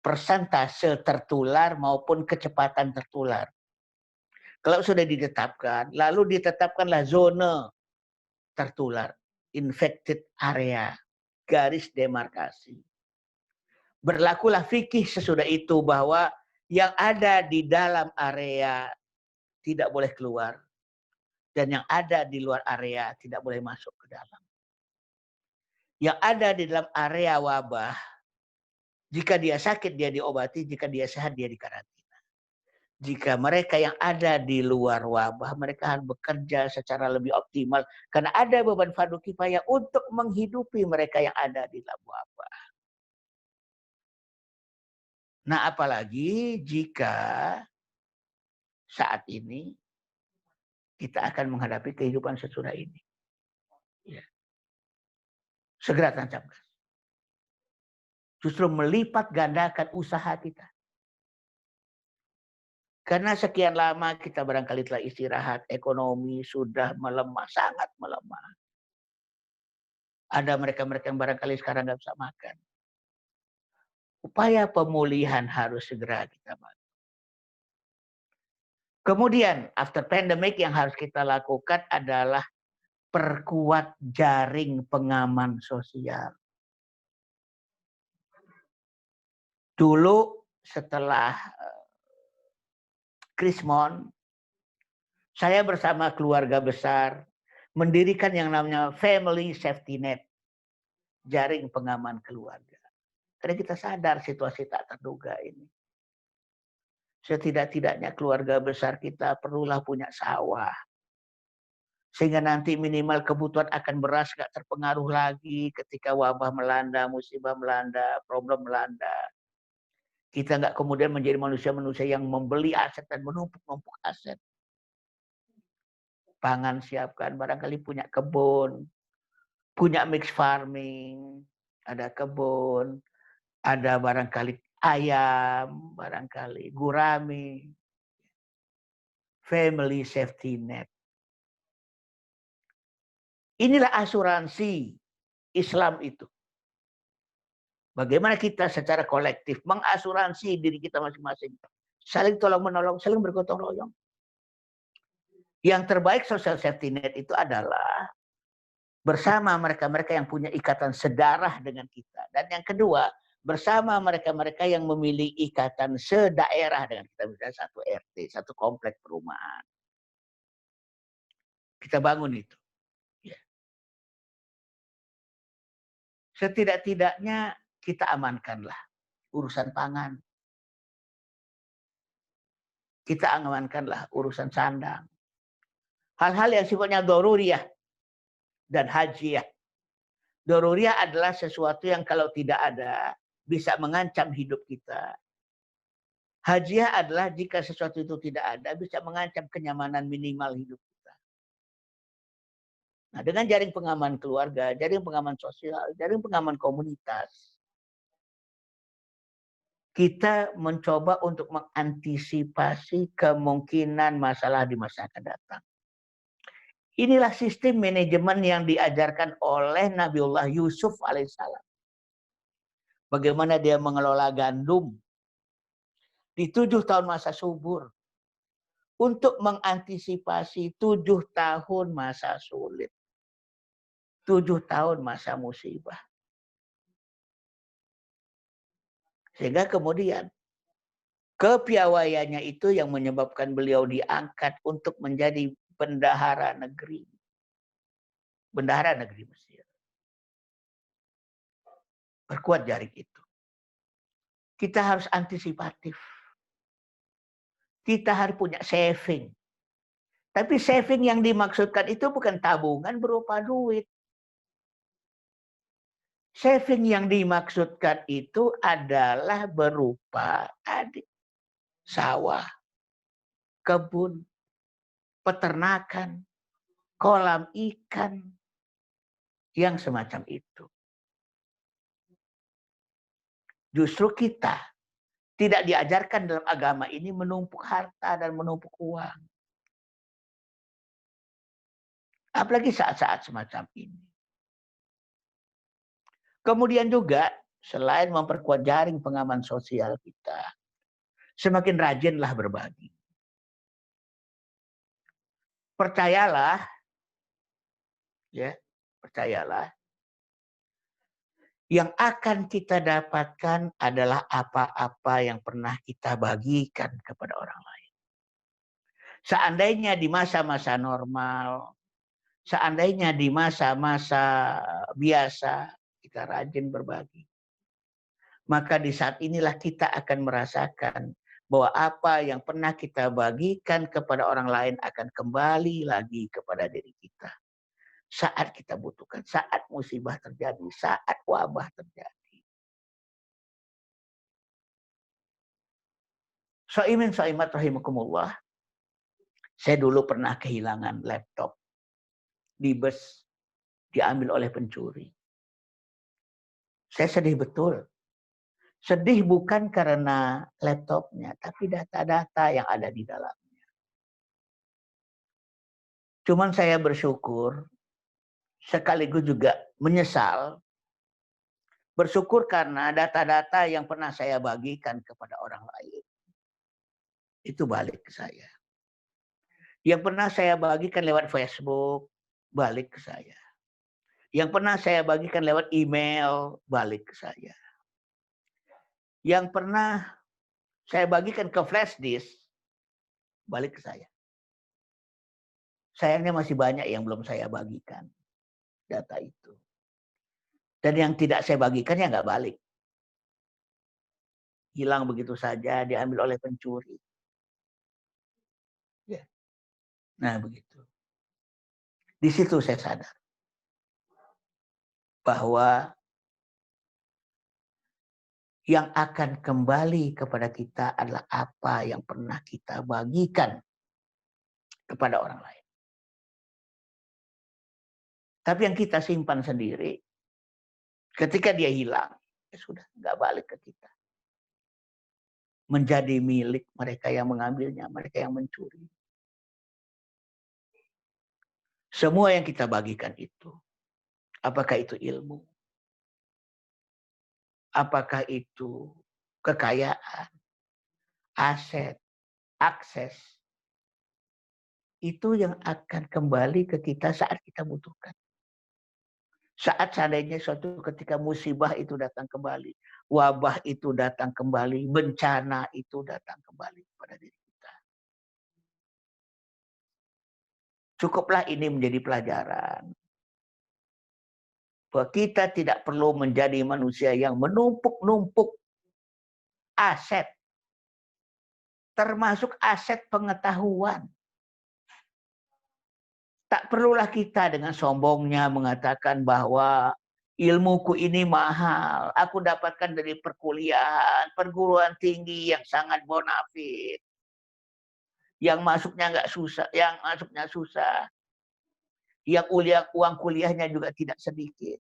persentase tertular maupun kecepatan tertular. Kalau sudah ditetapkan, lalu ditetapkanlah zona tertular, infected area, garis demarkasi. Berlakulah fikih sesudah itu bahwa yang ada di dalam area tidak boleh keluar dan yang ada di luar area tidak boleh masuk ke dalam. Yang ada di dalam area wabah, jika dia sakit dia diobati, jika dia sehat dia dikarantina. Jika mereka yang ada di luar wabah, mereka harus bekerja secara lebih optimal karena ada beban fardu kifayah untuk menghidupi mereka yang ada di dalam wabah. Nah, apalagi jika saat ini kita akan menghadapi kehidupan sesudah ini. Ya. Segera tancap gas. Justru melipat gandakan usaha kita. Karena sekian lama kita barangkali telah istirahat, ekonomi sudah melemah, sangat melemah. Ada mereka-mereka yang barangkali sekarang nggak bisa makan. Upaya pemulihan harus segera kita bantu. Kemudian, after pandemic yang harus kita lakukan adalah perkuat jaring pengaman sosial. Dulu setelah Krismon, saya bersama keluarga besar mendirikan yang namanya Family Safety Net, jaring pengaman keluarga. Karena kita sadar situasi tak terduga ini. Setidak-tidaknya keluarga besar kita perlulah punya sawah. Sehingga nanti minimal kebutuhan akan beras gak terpengaruh lagi ketika wabah melanda, musibah melanda, problem melanda. Kita nggak kemudian menjadi manusia-manusia yang membeli aset dan menumpuk-numpuk aset. Pangan siapkan, barangkali punya kebun, punya mix farming, ada kebun, ada barangkali ayam, barangkali gurami. family safety net. Inilah asuransi Islam itu. Bagaimana kita secara kolektif mengasuransi diri kita masing-masing. Saling tolong-menolong, saling bergotong royong. Yang terbaik social safety net itu adalah bersama mereka-mereka yang punya ikatan sedarah dengan kita. Dan yang kedua, bersama mereka-mereka yang memiliki ikatan sedaerah dengan kita. Misalnya satu RT, satu komplek perumahan. Kita bangun itu. Ya. Setidak-tidaknya kita amankanlah urusan pangan. Kita amankanlah urusan sandang. Hal-hal yang sifatnya doruriyah dan hajiyah. Doruriyah adalah sesuatu yang kalau tidak ada bisa mengancam hidup kita. Hajiyah adalah jika sesuatu itu tidak ada bisa mengancam kenyamanan minimal hidup kita. Nah, dengan jaring pengaman keluarga, jaring pengaman sosial, jaring pengaman komunitas, kita mencoba untuk mengantisipasi kemungkinan masalah di masa akan datang. Inilah sistem manajemen yang diajarkan oleh Nabiullah Yusuf alaihissalam. Bagaimana dia mengelola gandum di 7 tahun masa subur. Untuk mengantisipasi 7 tahun masa sulit. 7 tahun masa musibah. Sehingga kemudian kepiawaiannya itu yang menyebabkan beliau diangkat untuk menjadi bendahara negeri. Bendahara negeri Mesir. Perkuat jaring itu. Kita harus antisipatif. Kita harus punya saving. Tapi saving yang dimaksudkan itu bukan tabungan berupa duit. Saving yang dimaksudkan itu adalah berupa sawah, kebun, peternakan, kolam ikan, yang semacam itu. Justru kita tidak diajarkan dalam agama ini menumpuk harta dan menumpuk uang. Apalagi saat-saat semacam ini. Kemudian juga selain memperkuat jaring pengaman sosial kita, semakin rajinlah berbagi. Percayalah, ya, percayalah, yang akan kita dapatkan adalah apa-apa yang pernah kita bagikan kepada orang lain. Seandainya di masa-masa normal, seandainya di masa-masa biasa, kita rajin berbagi. Maka di saat inilah kita akan merasakan bahwa apa yang pernah kita bagikan kepada orang lain akan kembali lagi kepada diri kita. Saat kita butuhkan, saat musibah terjadi, saat wabah terjadi. So'imin so'imat rahimakumullah. Saya dulu pernah kehilangan laptop di bus, diambil oleh pencuri. Saya sedih betul. Sedih bukan karena laptopnya, tapi data-data yang ada di dalamnya. Cuman saya bersyukur, sekaligus juga menyesal. Bersyukur karena data-data yang pernah saya bagikan kepada orang lain, itu balik ke saya. Yang pernah saya bagikan lewat Facebook, balik ke saya. Yang pernah saya bagikan lewat email, balik ke saya. Yang pernah saya bagikan ke flash disk, balik ke saya. Sayangnya masih banyak yang belum saya bagikan data itu. Dan yang tidak saya bagikan ya nggak balik. Hilang begitu saja, diambil oleh pencuri. Ya. Nah begitu. Di situ saya sadar bahwa yang akan kembali kepada kita adalah apa yang pernah kita bagikan kepada orang lain. Tapi yang kita simpan sendiri, ketika dia hilang, ya sudah, nggak balik ke kita. Menjadi milik mereka yang mengambilnya, mereka yang mencuri. Semua yang kita bagikan itu, apakah itu ilmu, apakah itu kekayaan, aset, akses, itu yang akan kembali ke kita saat kita butuhkan. Saat seandainya suatu ketika musibah itu datang kembali, wabah itu datang kembali, bencana itu datang kembali kepada diri kita. Cukuplah ini menjadi pelajaran. Bahwa kita tidak perlu menjadi manusia yang menumpuk-numpuk aset, termasuk aset pengetahuan. Tak perlulah kita dengan sombongnya mengatakan bahwa ilmuku ini mahal. Aku dapatkan dari perkuliahan, perguruan tinggi yang sangat bonafit. Yang masuknya nggak susah, yang masuknya susah. Yang uang kuliahnya juga tidak sedikit.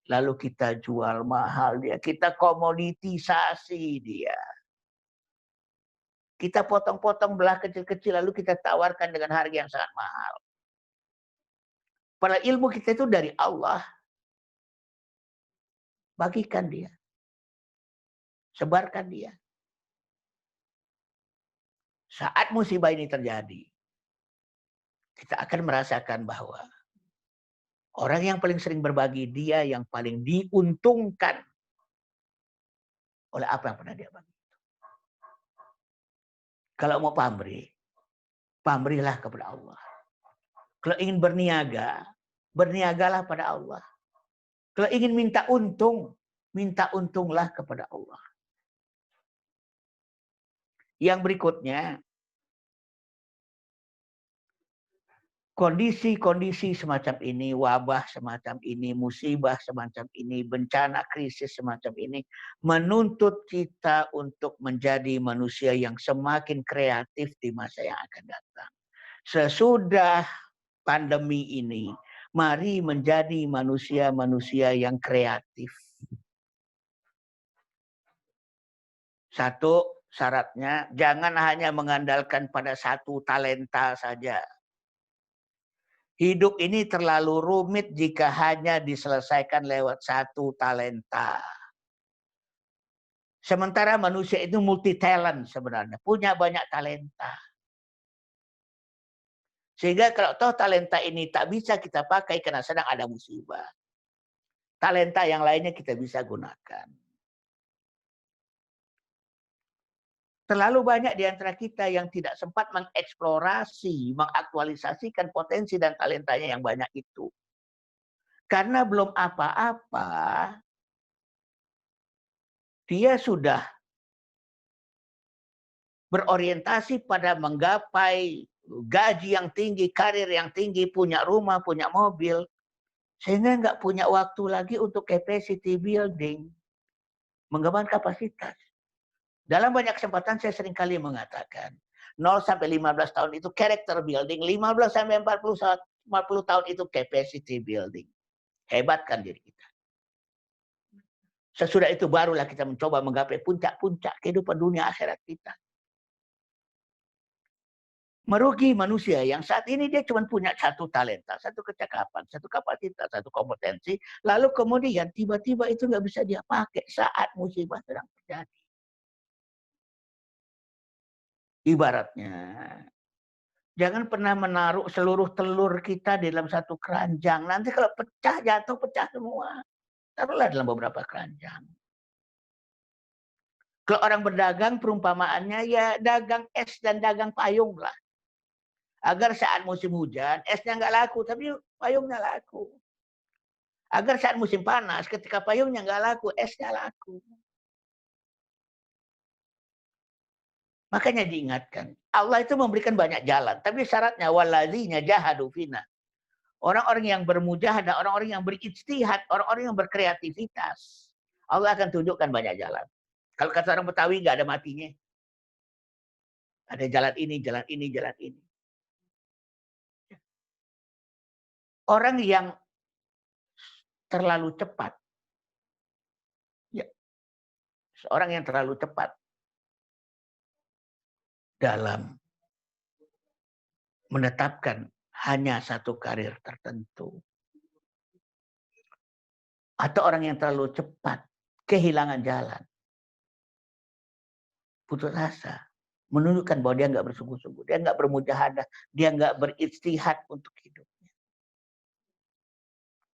Lalu kita jual mahal dia, kita komoditisasi dia. Kita potong-potong belah kecil-kecil lalu kita tawarkan dengan harga yang sangat mahal. Padahal ilmu kita itu dari Allah. Bagikan dia. Sebarkan dia. Saat musibah ini terjadi, kita akan merasakan bahwa orang yang paling sering berbagi, dia yang paling diuntungkan oleh apa yang pernah dia bagi. Kalau mau pamrih, pamrihlah kepada Allah. Kalau ingin berniaga, berniagalah pada Allah. Kalau ingin minta untung, minta untunglah kepada Allah. Yang berikutnya, kondisi-kondisi semacam ini, wabah semacam ini, musibah semacam ini, bencana krisis semacam ini, menuntut kita untuk menjadi manusia yang semakin kreatif di masa yang akan datang. Sesudah pandemi ini, mari menjadi manusia-manusia yang kreatif. Satu, syaratnya jangan hanya mengandalkan pada satu talenta saja. Hidup ini terlalu rumit jika hanya diselesaikan lewat satu talenta. Sementara manusia itu multi talent sebenarnya, punya banyak talenta. Sehingga kalau toh talenta ini tak bisa kita pakai karena sedang ada musibah, talenta yang lainnya kita bisa gunakan. Terlalu banyak di antara kita yang tidak sempat mengeksplorasi, mengaktualisasikan potensi dan talentanya yang banyak itu. Karena belum apa-apa, dia sudah berorientasi pada menggapai gaji yang tinggi, karir yang tinggi, punya rumah, punya mobil. Sehingga nggak punya waktu lagi untuk capacity building, mengembangkan kapasitas. Dalam banyak kesempatan saya seringkali mengatakan, 0 sampai 15 tahun itu character building, 15 sampai 40 tahun itu capacity building. Hebatkan diri kita. Sesudah itu barulah kita mencoba menggapai puncak-puncak kehidupan dunia akhirat kita. Merugi manusia yang saat ini dia cuma punya satu talenta, satu kecakapan, satu kapasitas, satu kompetensi, lalu kemudian tiba-tiba itu nggak bisa dia pakai saat musibah sedang terjadi. Ibaratnya, jangan pernah menaruh seluruh telur kita di dalam satu keranjang. Nanti kalau pecah, jatuh, pecah semua. Taruhlah dalam beberapa keranjang. Kalau orang berdagang, perumpamaannya ya dagang es dan dagang payung lah. Agar saat musim hujan, esnya nggak laku, tapi payungnya laku. Agar saat musim panas, ketika payungnya nggak laku, esnya laku. Makanya diingatkan, Allah itu memberikan banyak jalan, tapi syaratnya waladziina jahadu fina. Orang-orang yang bermujahadah, orang-orang yang berijtihad, orang-orang yang berkreativitas, Allah akan tunjukkan banyak jalan. Kalau kata orang Betawi nggak ada matinya. Ada jalan ini, jalan ini, jalan ini. Orang yang terlalu cepat, ya, seorang yang terlalu cepat dalam menetapkan hanya satu karir tertentu. Atau orang yang terlalu cepat, kehilangan jalan, putus asa, menunjukkan bahwa dia nggak bersungguh-sungguh, dia nggak bermujahadah, dia nggak beristihad untuk hidupnya.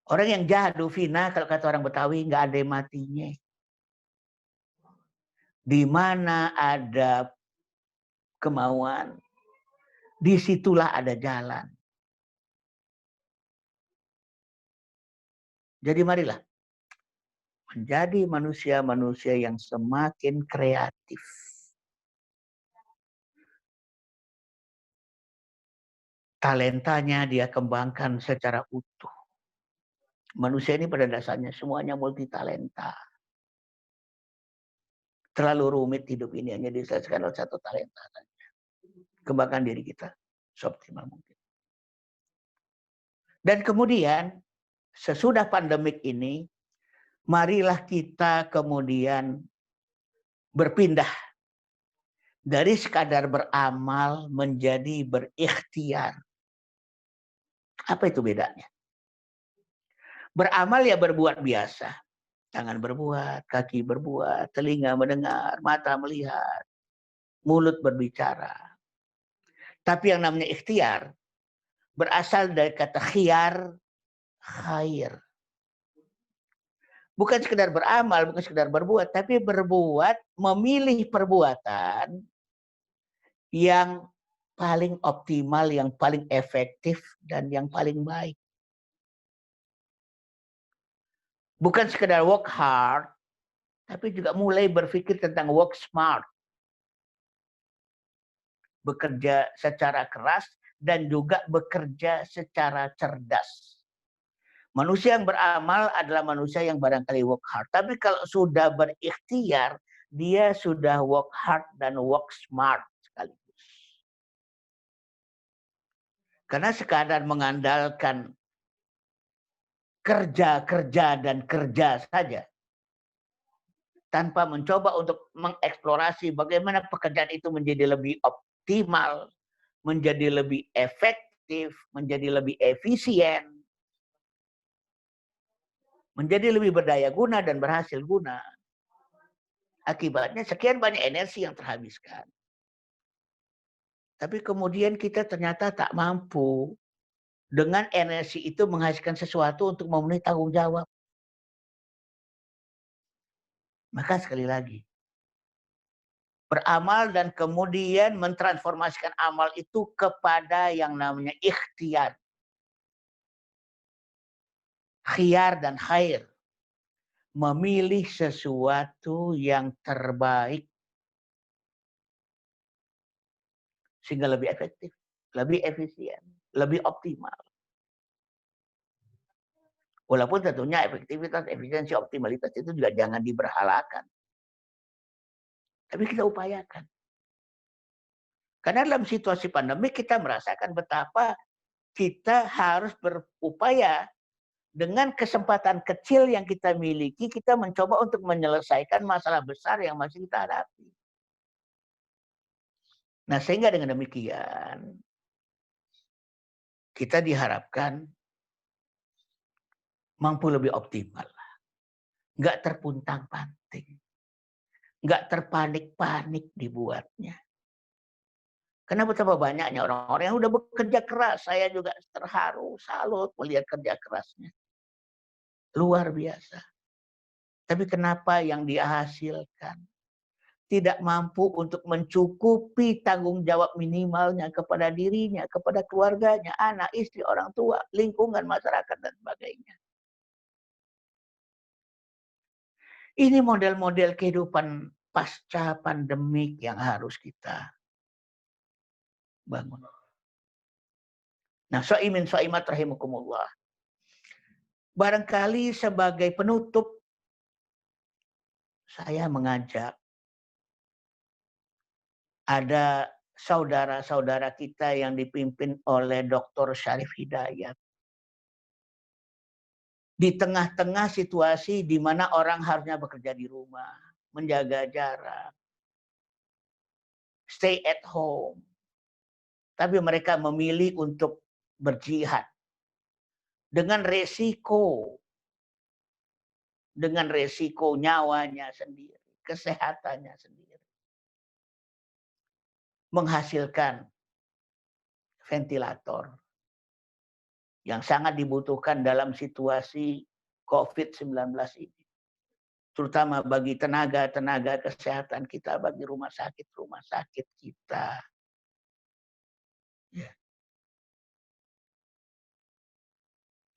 Orang yang jahadu fina, kalau kata orang Betawi, nggak ada matinya. Di mana ada kemauan, disitulah ada jalan. Jadi marilah menjadi manusia-manusia yang semakin kreatif. Talentanya dia kembangkan secara utuh. Manusia ini pada dasarnya semuanya multitalenta. Terlalu rumit hidup ini, hanya diselesaikan oleh satu talenta saja. Kembangkan diri kita seoptimal mungkin. Dan kemudian sesudah pandemik ini, marilah kita kemudian berpindah dari sekadar beramal menjadi berikhtiar. Apa itu bedanya? Beramal ya berbuat biasa. Tangan berbuat, kaki berbuat, telinga mendengar, mata melihat, mulut berbicara. Tapi yang namanya ikhtiar berasal dari kata khiyar, khair. Bukan sekedar beramal, bukan sekedar berbuat, tapi berbuat, memilih perbuatan yang paling optimal, yang paling efektif, dan yang paling baik. Bukan sekedar work hard, tapi juga mulai berpikir tentang work smart. Bekerja secara keras dan juga bekerja secara cerdas. Manusia yang beramal adalah manusia yang barangkali work hard. Tapi kalau sudah berikhtiar, dia sudah work hard dan work smart sekaligus. Karena sekadar mengandalkan kerja, dan kerja saja, tanpa mencoba untuk mengeksplorasi bagaimana pekerjaan itu menjadi lebih optimal, menjadi lebih efektif, menjadi lebih efisien, menjadi lebih berdaya guna dan berhasil guna. Akibatnya sekian banyak energi yang terhabiskan. Tapi kemudian kita ternyata tak mampu dengan energi itu menghasilkan sesuatu untuk memenuhi tanggung jawab. Maka sekali lagi, beramal dan kemudian mentransformasikan amal itu kepada yang namanya ikhtiar. Khiyar dan khair. Memilih sesuatu yang terbaik. Sehingga lebih efektif, lebih efisien, lebih optimal. Walaupun tentunya efektivitas, efisiensi, optimalitas itu juga jangan diberhalakan. Tapi kita upayakan. Karena dalam situasi pandemi kita merasakan betapa kita harus berupaya dengan kesempatan kecil yang kita miliki, kita mencoba untuk menyelesaikan masalah besar yang masih kita hadapi. Nah, sehingga dengan demikian, kita diharapkan mampu lebih optimal. Nggak terpuntang-panting. Nggak terpanik-panik dibuatnya. Karena betapa banyaknya orang-orang yang udah bekerja keras. Saya juga terharu, salut melihat kerja kerasnya. Luar biasa. Tapi kenapa yang dia hasilkan tidak mampu untuk mencukupi tanggung jawab minimalnya kepada dirinya, kepada keluarganya, anak, istri, orang tua, lingkungan, masyarakat, dan sebagainya. Ini model-model kehidupan pasca pandemik yang harus kita bangun. Nah, so'imin so'imat rahimakumullah. Barangkali sebagai penutup, saya mengajak ada saudara-saudara kita yang dipimpin oleh Dr. Syarif Hidayat. Di tengah-tengah situasi di mana orang harusnya bekerja di rumah, menjaga jarak, stay at home. Tapi mereka memilih untuk berjihad dengan resiko nyawanya sendiri, kesehatannya sendiri, menghasilkan ventilator yang sangat dibutuhkan dalam situasi COVID-19 ini. Terutama bagi tenaga kesehatan kita, bagi rumah sakit kita. Ya.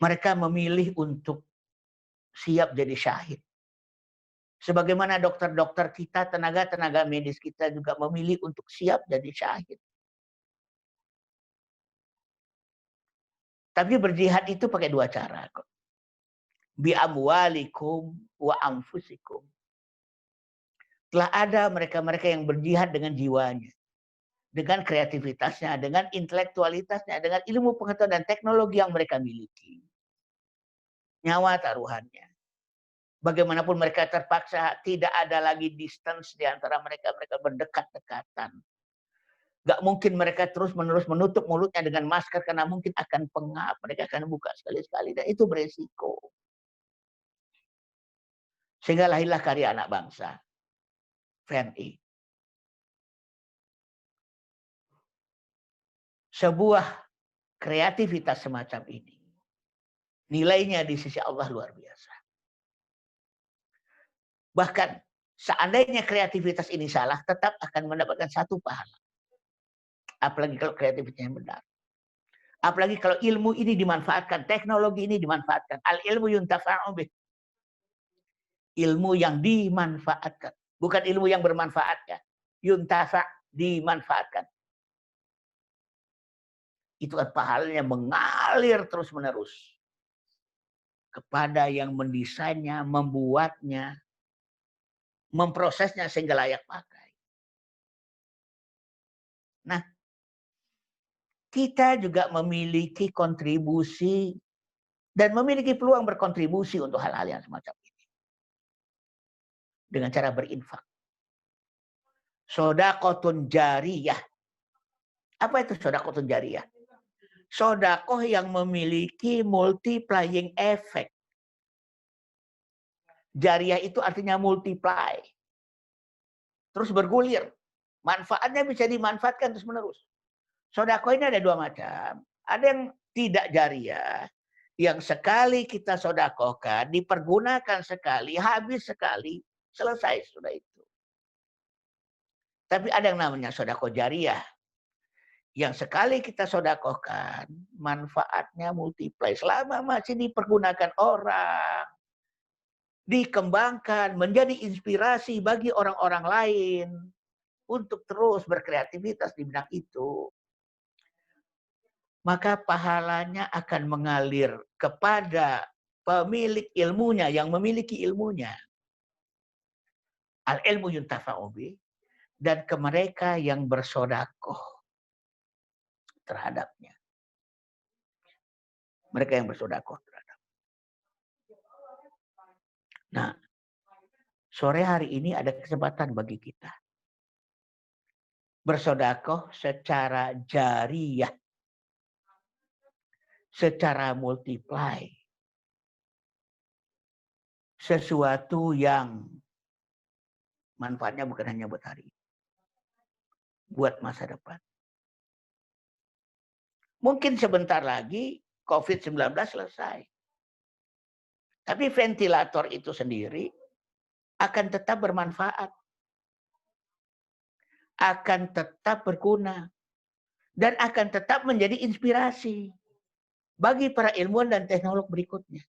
Mereka memilih untuk siap jadi syahid. Sebagaimana dokter-dokter kita, tenaga medis kita juga memilih untuk siap jadi syahid. Tapi berjihad itu pakai dua cara kok. Bi amwalikum wa anfusikum. Telah ada mereka-mereka yang berjihad dengan jiwanya, dengan kreativitasnya, dengan intelektualitasnya, dengan ilmu pengetahuan dan teknologi yang mereka miliki. Nyawa taruhannya. Bagaimanapun mereka terpaksa, tidak ada lagi distance di antara mereka. Mereka berdekat-dekatan. Gak mungkin mereka terus-menerus menutup mulutnya dengan masker karena mungkin akan pengap. Mereka akan buka sekali-sekali dan itu beresiko. Sehingga lahirlah karya anak bangsa, VNI. Sebuah kreativitas semacam ini, nilainya di sisi Allah luar biasa. Bahkan seandainya kreativitas ini salah, tetap akan mendapatkan satu pahala. Apalagi kalau kreativitasnya benar. Apalagi kalau ilmu ini dimanfaatkan, teknologi ini dimanfaatkan. Al-ilmu yuntafa'u bih. Ilmu yang dimanfaatkan. Bukan ilmu yang bermanfaat ya. Yuntafa' dimanfaatkan. Itu kan pahalanya mengalir terus-menerus. Kepada yang mendesainnya, membuatnya, memprosesnya sehingga layak pakai. Nah, kita juga memiliki kontribusi dan memiliki peluang berkontribusi untuk hal-hal yang semacam ini. Dengan cara berinfak. Sodaqotun jariyah. Apa itu sodaqotun jariyah? Sodakoh yang memiliki multiplying effect. Jariyah itu artinya multiply. Terus bergulir. Manfaatnya bisa dimanfaatkan terus menerus. Sodakoh ini ada dua macam. Ada yang tidak jariyah. Yang sekali kita sodakohkan, dipergunakan sekali, habis sekali, selesai sudah itu. Tapi ada yang namanya sodakoh jariyah. Yang sekali kita sodakohkan, manfaatnya multiply. Selama masih dipergunakan orang, dikembangkan, menjadi inspirasi bagi orang-orang lain untuk terus berkreativitas di bidang itu. Maka pahalanya akan mengalir kepada pemilik ilmunya, yang memiliki ilmunya. Al-ilmu yuntafa'u bih. Dan ke mereka yang bersodakoh terhadapnya. Mereka yang bersodakoh terhadap. Nah, sore hari ini ada kesempatan bagi kita. Bersodakoh secara jariyah. Secara multiply. Sesuatu yang manfaatnya bukan hanya buat hari ini. Buat masa depan. Mungkin sebentar lagi COVID-19 selesai. Tapi ventilator itu sendiri akan tetap bermanfaat. Akan tetap berguna. Dan akan tetap menjadi inspirasi bagi para ilmuwan dan teknolog berikutnya.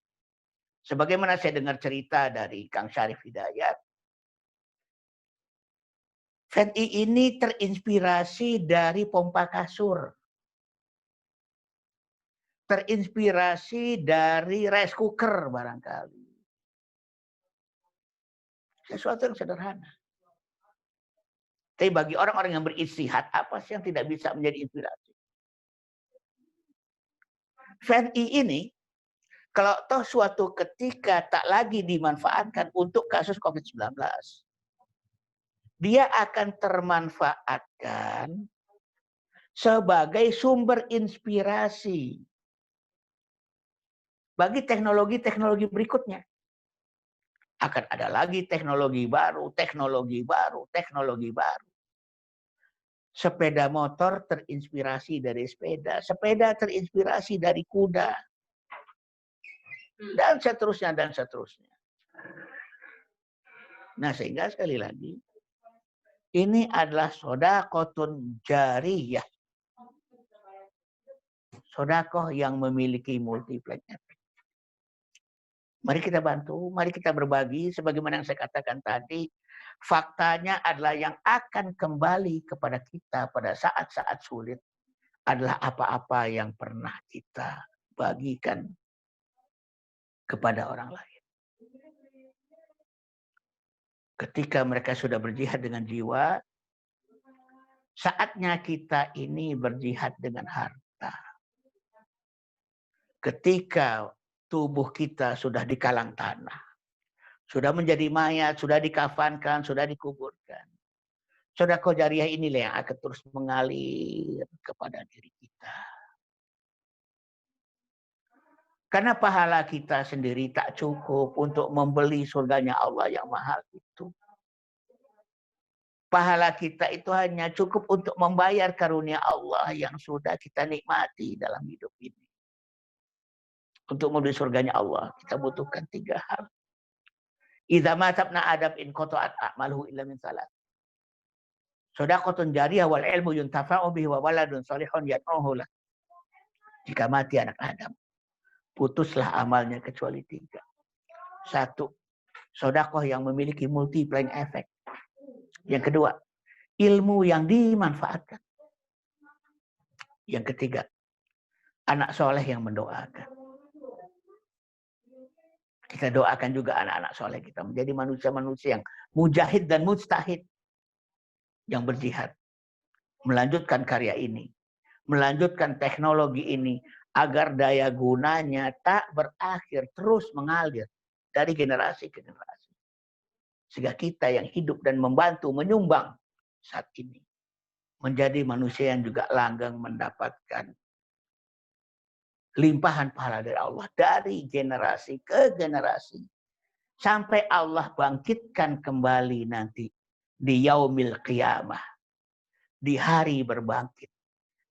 Sebagaimana saya dengar cerita dari Kang Syarif Hidayat, VNI ini terinspirasi dari pompa kasur. Terinspirasi dari rice cooker barangkali. Sesuatu yang sederhana. Tapi bagi orang-orang yang beristihad, apa sih yang tidak bisa menjadi inspirasi? VNI ini, kalau toh suatu ketika tak lagi dimanfaatkan untuk kasus COVID-19, dia akan termanfaatkan sebagai sumber inspirasi bagi teknologi-teknologi berikutnya. Akan ada lagi teknologi baru, teknologi baru, teknologi baru. Sepeda motor terinspirasi dari sepeda terinspirasi dari kuda, dan seterusnya, dan seterusnya. Nah, sehingga sekali lagi, ini adalah shadaqatun jariyah. Sedekah yang memiliki multiplier effect. Mari kita bantu, mari kita berbagi. Sebagaimana yang saya katakan tadi, faktanya adalah yang akan kembali kepada kita pada saat-saat sulit adalah apa-apa yang pernah kita bagikan kepada orang lain. Ketika mereka sudah berjihad dengan jiwa, saatnya kita ini berjihad dengan harta. Ketika tubuh kita sudah di kalang tanah, sudah menjadi mayat, sudah dikafankan, sudah dikuburkan. Sedekah jariyah inilah yang akan terus mengalir kepada diri kita. Karena pahala kita sendiri tak cukup untuk membeli surganya Allah yang mahal itu. Pahala kita itu hanya cukup untuk membayar karunia Allah yang sudah kita nikmati dalam hidup ini. Untuk membeli surganya Allah, kita butuhkan 3 hal. Idza matabna adam in qata'at a'maluhu illa min salat. Shadaqatun jariyah wal ilmu yuntafa'u bihi wa waladun salihun yad'uhu lah. Jika mati anak Adam, putuslah amalnya kecuali 3. 1, sedekah yang memiliki multiplying effect. Yang kedua, ilmu yang dimanfaatkan. Yang ketiga, anak soleh yang mendoakan. Kita doakan juga anak-anak soleh kita menjadi manusia-manusia yang mujahid dan mujtahid, yang berjihad, melanjutkan karya ini, melanjutkan teknologi ini, agar daya gunanya tak berakhir, terus mengalir dari generasi ke generasi. Sehingga kita yang hidup dan membantu, menyumbang saat ini, menjadi manusia yang juga langgeng mendapatkan limpahan pahala dari Allah dari generasi ke generasi. Sampai Allah bangkitkan kembali nanti di yaumil qiyamah. Di hari berbangkit.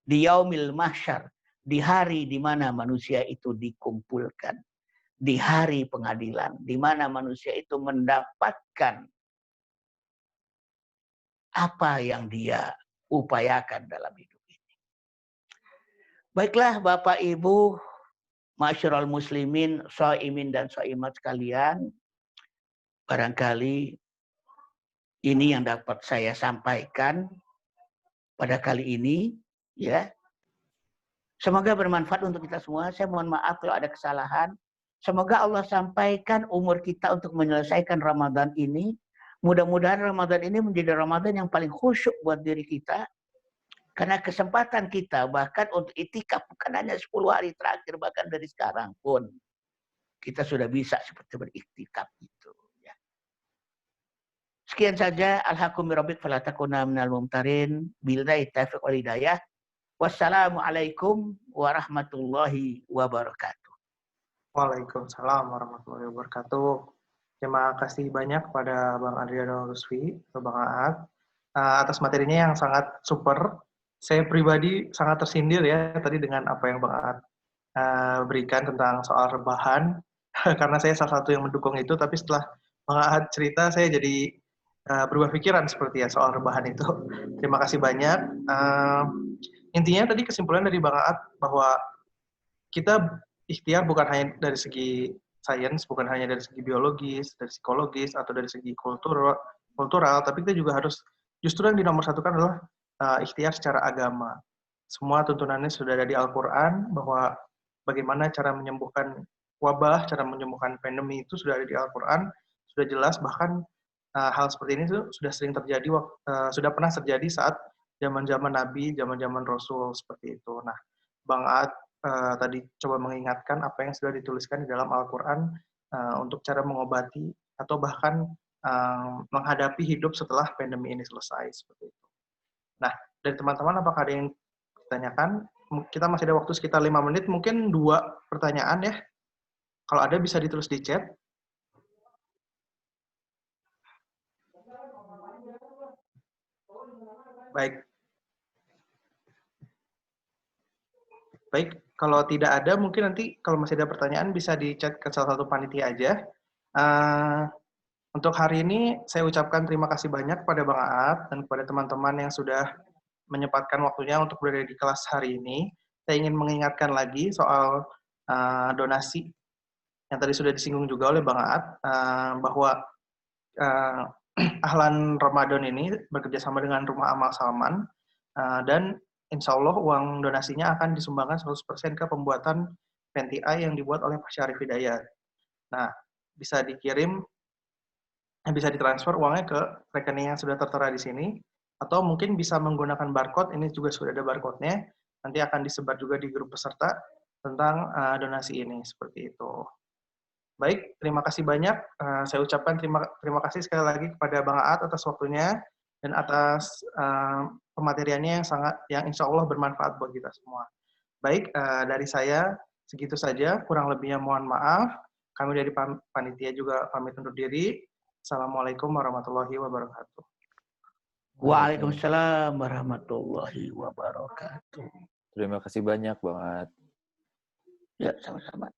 Di yaumil mahsyar. Di hari di mana manusia itu dikumpulkan. Di hari pengadilan. Di mana manusia itu mendapatkan apa yang dia upayakan dalam hidup ini. Baiklah Bapak Ibu, Ma'asyiral muslimin, shaimin dan shaimat sekalian. Barangkali ini yang dapat saya sampaikan pada kali ini, ya. Semoga bermanfaat untuk kita semua. Saya mohon maaf kalau ada kesalahan. Semoga Allah sampaikan umur kita untuk menyelesaikan Ramadan ini. Mudah-mudahan Ramadan ini menjadi Ramadan yang paling khusyuk buat diri kita. Karena kesempatan kita bahkan untuk itikaf bukan hanya 10 hari terakhir, bahkan dari sekarang pun kita sudah bisa seperti beriktikaf itu. Ya. Sekian saja. Alhamdulillah fala takuna minal mumtarin. Billahi taufiq wal hidayah. Wassalamualaikum warahmatullahi wabarakatuh. Waalaikumsalam warahmatullahi wabarakatuh. Terima kasih banyak kepada Bang Adriano Rusfi atau Bang Aad atas materinya yang sangat super. Saya pribadi sangat tersindir ya tadi dengan apa yang Bang Aad berikan tentang soal rebahan. Karena saya salah satu yang mendukung itu, tapi setelah Bang Aad cerita saya jadi berubah pikiran seperti ya soal rebahan itu. Terima kasih banyak. Intinya tadi kesimpulan dari Bang Aad bahwa kita ikhtiar bukan hanya dari segi sains, bukan hanya dari segi biologis, dari psikologis, atau dari segi kultural, tapi kita juga harus, justru yang dinomorsatukan adalah ikhtiar secara agama. Semua tuntunannya sudah ada di Al-Quran, bahwa bagaimana cara menyembuhkan wabah, cara menyembuhkan pandemi itu sudah ada di Al-Quran, sudah jelas, bahkan hal seperti ini sudah sering terjadi, sudah pernah terjadi saat zaman-zaman Nabi, zaman-zaman Rasul, seperti itu. Nah, Bang Aad tadi coba mengingatkan apa yang sudah dituliskan di dalam Al-Quran untuk cara mengobati atau bahkan menghadapi hidup setelah pandemi ini selesai, seperti itu. Nah, dari teman-teman apakah ada yang tanyakan. Kita masih ada waktu sekitar 5 menit, mungkin 2 pertanyaan ya. Kalau ada bisa ditulis di chat. Baik. Baik, kalau tidak ada mungkin nanti kalau masih ada pertanyaan bisa di chat ke salah satu panitia aja. Untuk hari ini saya ucapkan terima kasih banyak kepada Bang Aat dan kepada teman-teman yang sudah menyempatkan waktunya untuk berada di kelas hari ini. Saya ingin mengingatkan lagi soal donasi yang tadi sudah disinggung juga oleh Bang Aat, bahwa Ahlan Ramadan ini bekerjasama dengan Rumah Amal Salman, dan insya Allah uang donasinya akan disumbangkan 100% ke pembuatan PNTI yang dibuat oleh Pak Syarif Hidayat. Nah, bisa ditransfer uangnya ke rekening yang sudah tertera di sini, atau mungkin bisa menggunakan barcode, ini juga sudah ada barcode-nya, nanti akan disebar juga di grup peserta tentang donasi ini, seperti itu. Baik, terima kasih banyak. Saya ucapkan terima kasih sekali lagi kepada Bang Aat atas waktunya dan atas pemateriannya yang insya Allah bermanfaat buat kita semua. Baik, dari saya segitu saja. Kurang lebihnya mohon maaf. Kami dari panitia juga pamit undur diri. Assalamualaikum warahmatullahi wabarakatuh. Waalaikumsalam warahmatullahi wabarakatuh. Terima kasih banyak, Bang Aat. Ya, sama-sama.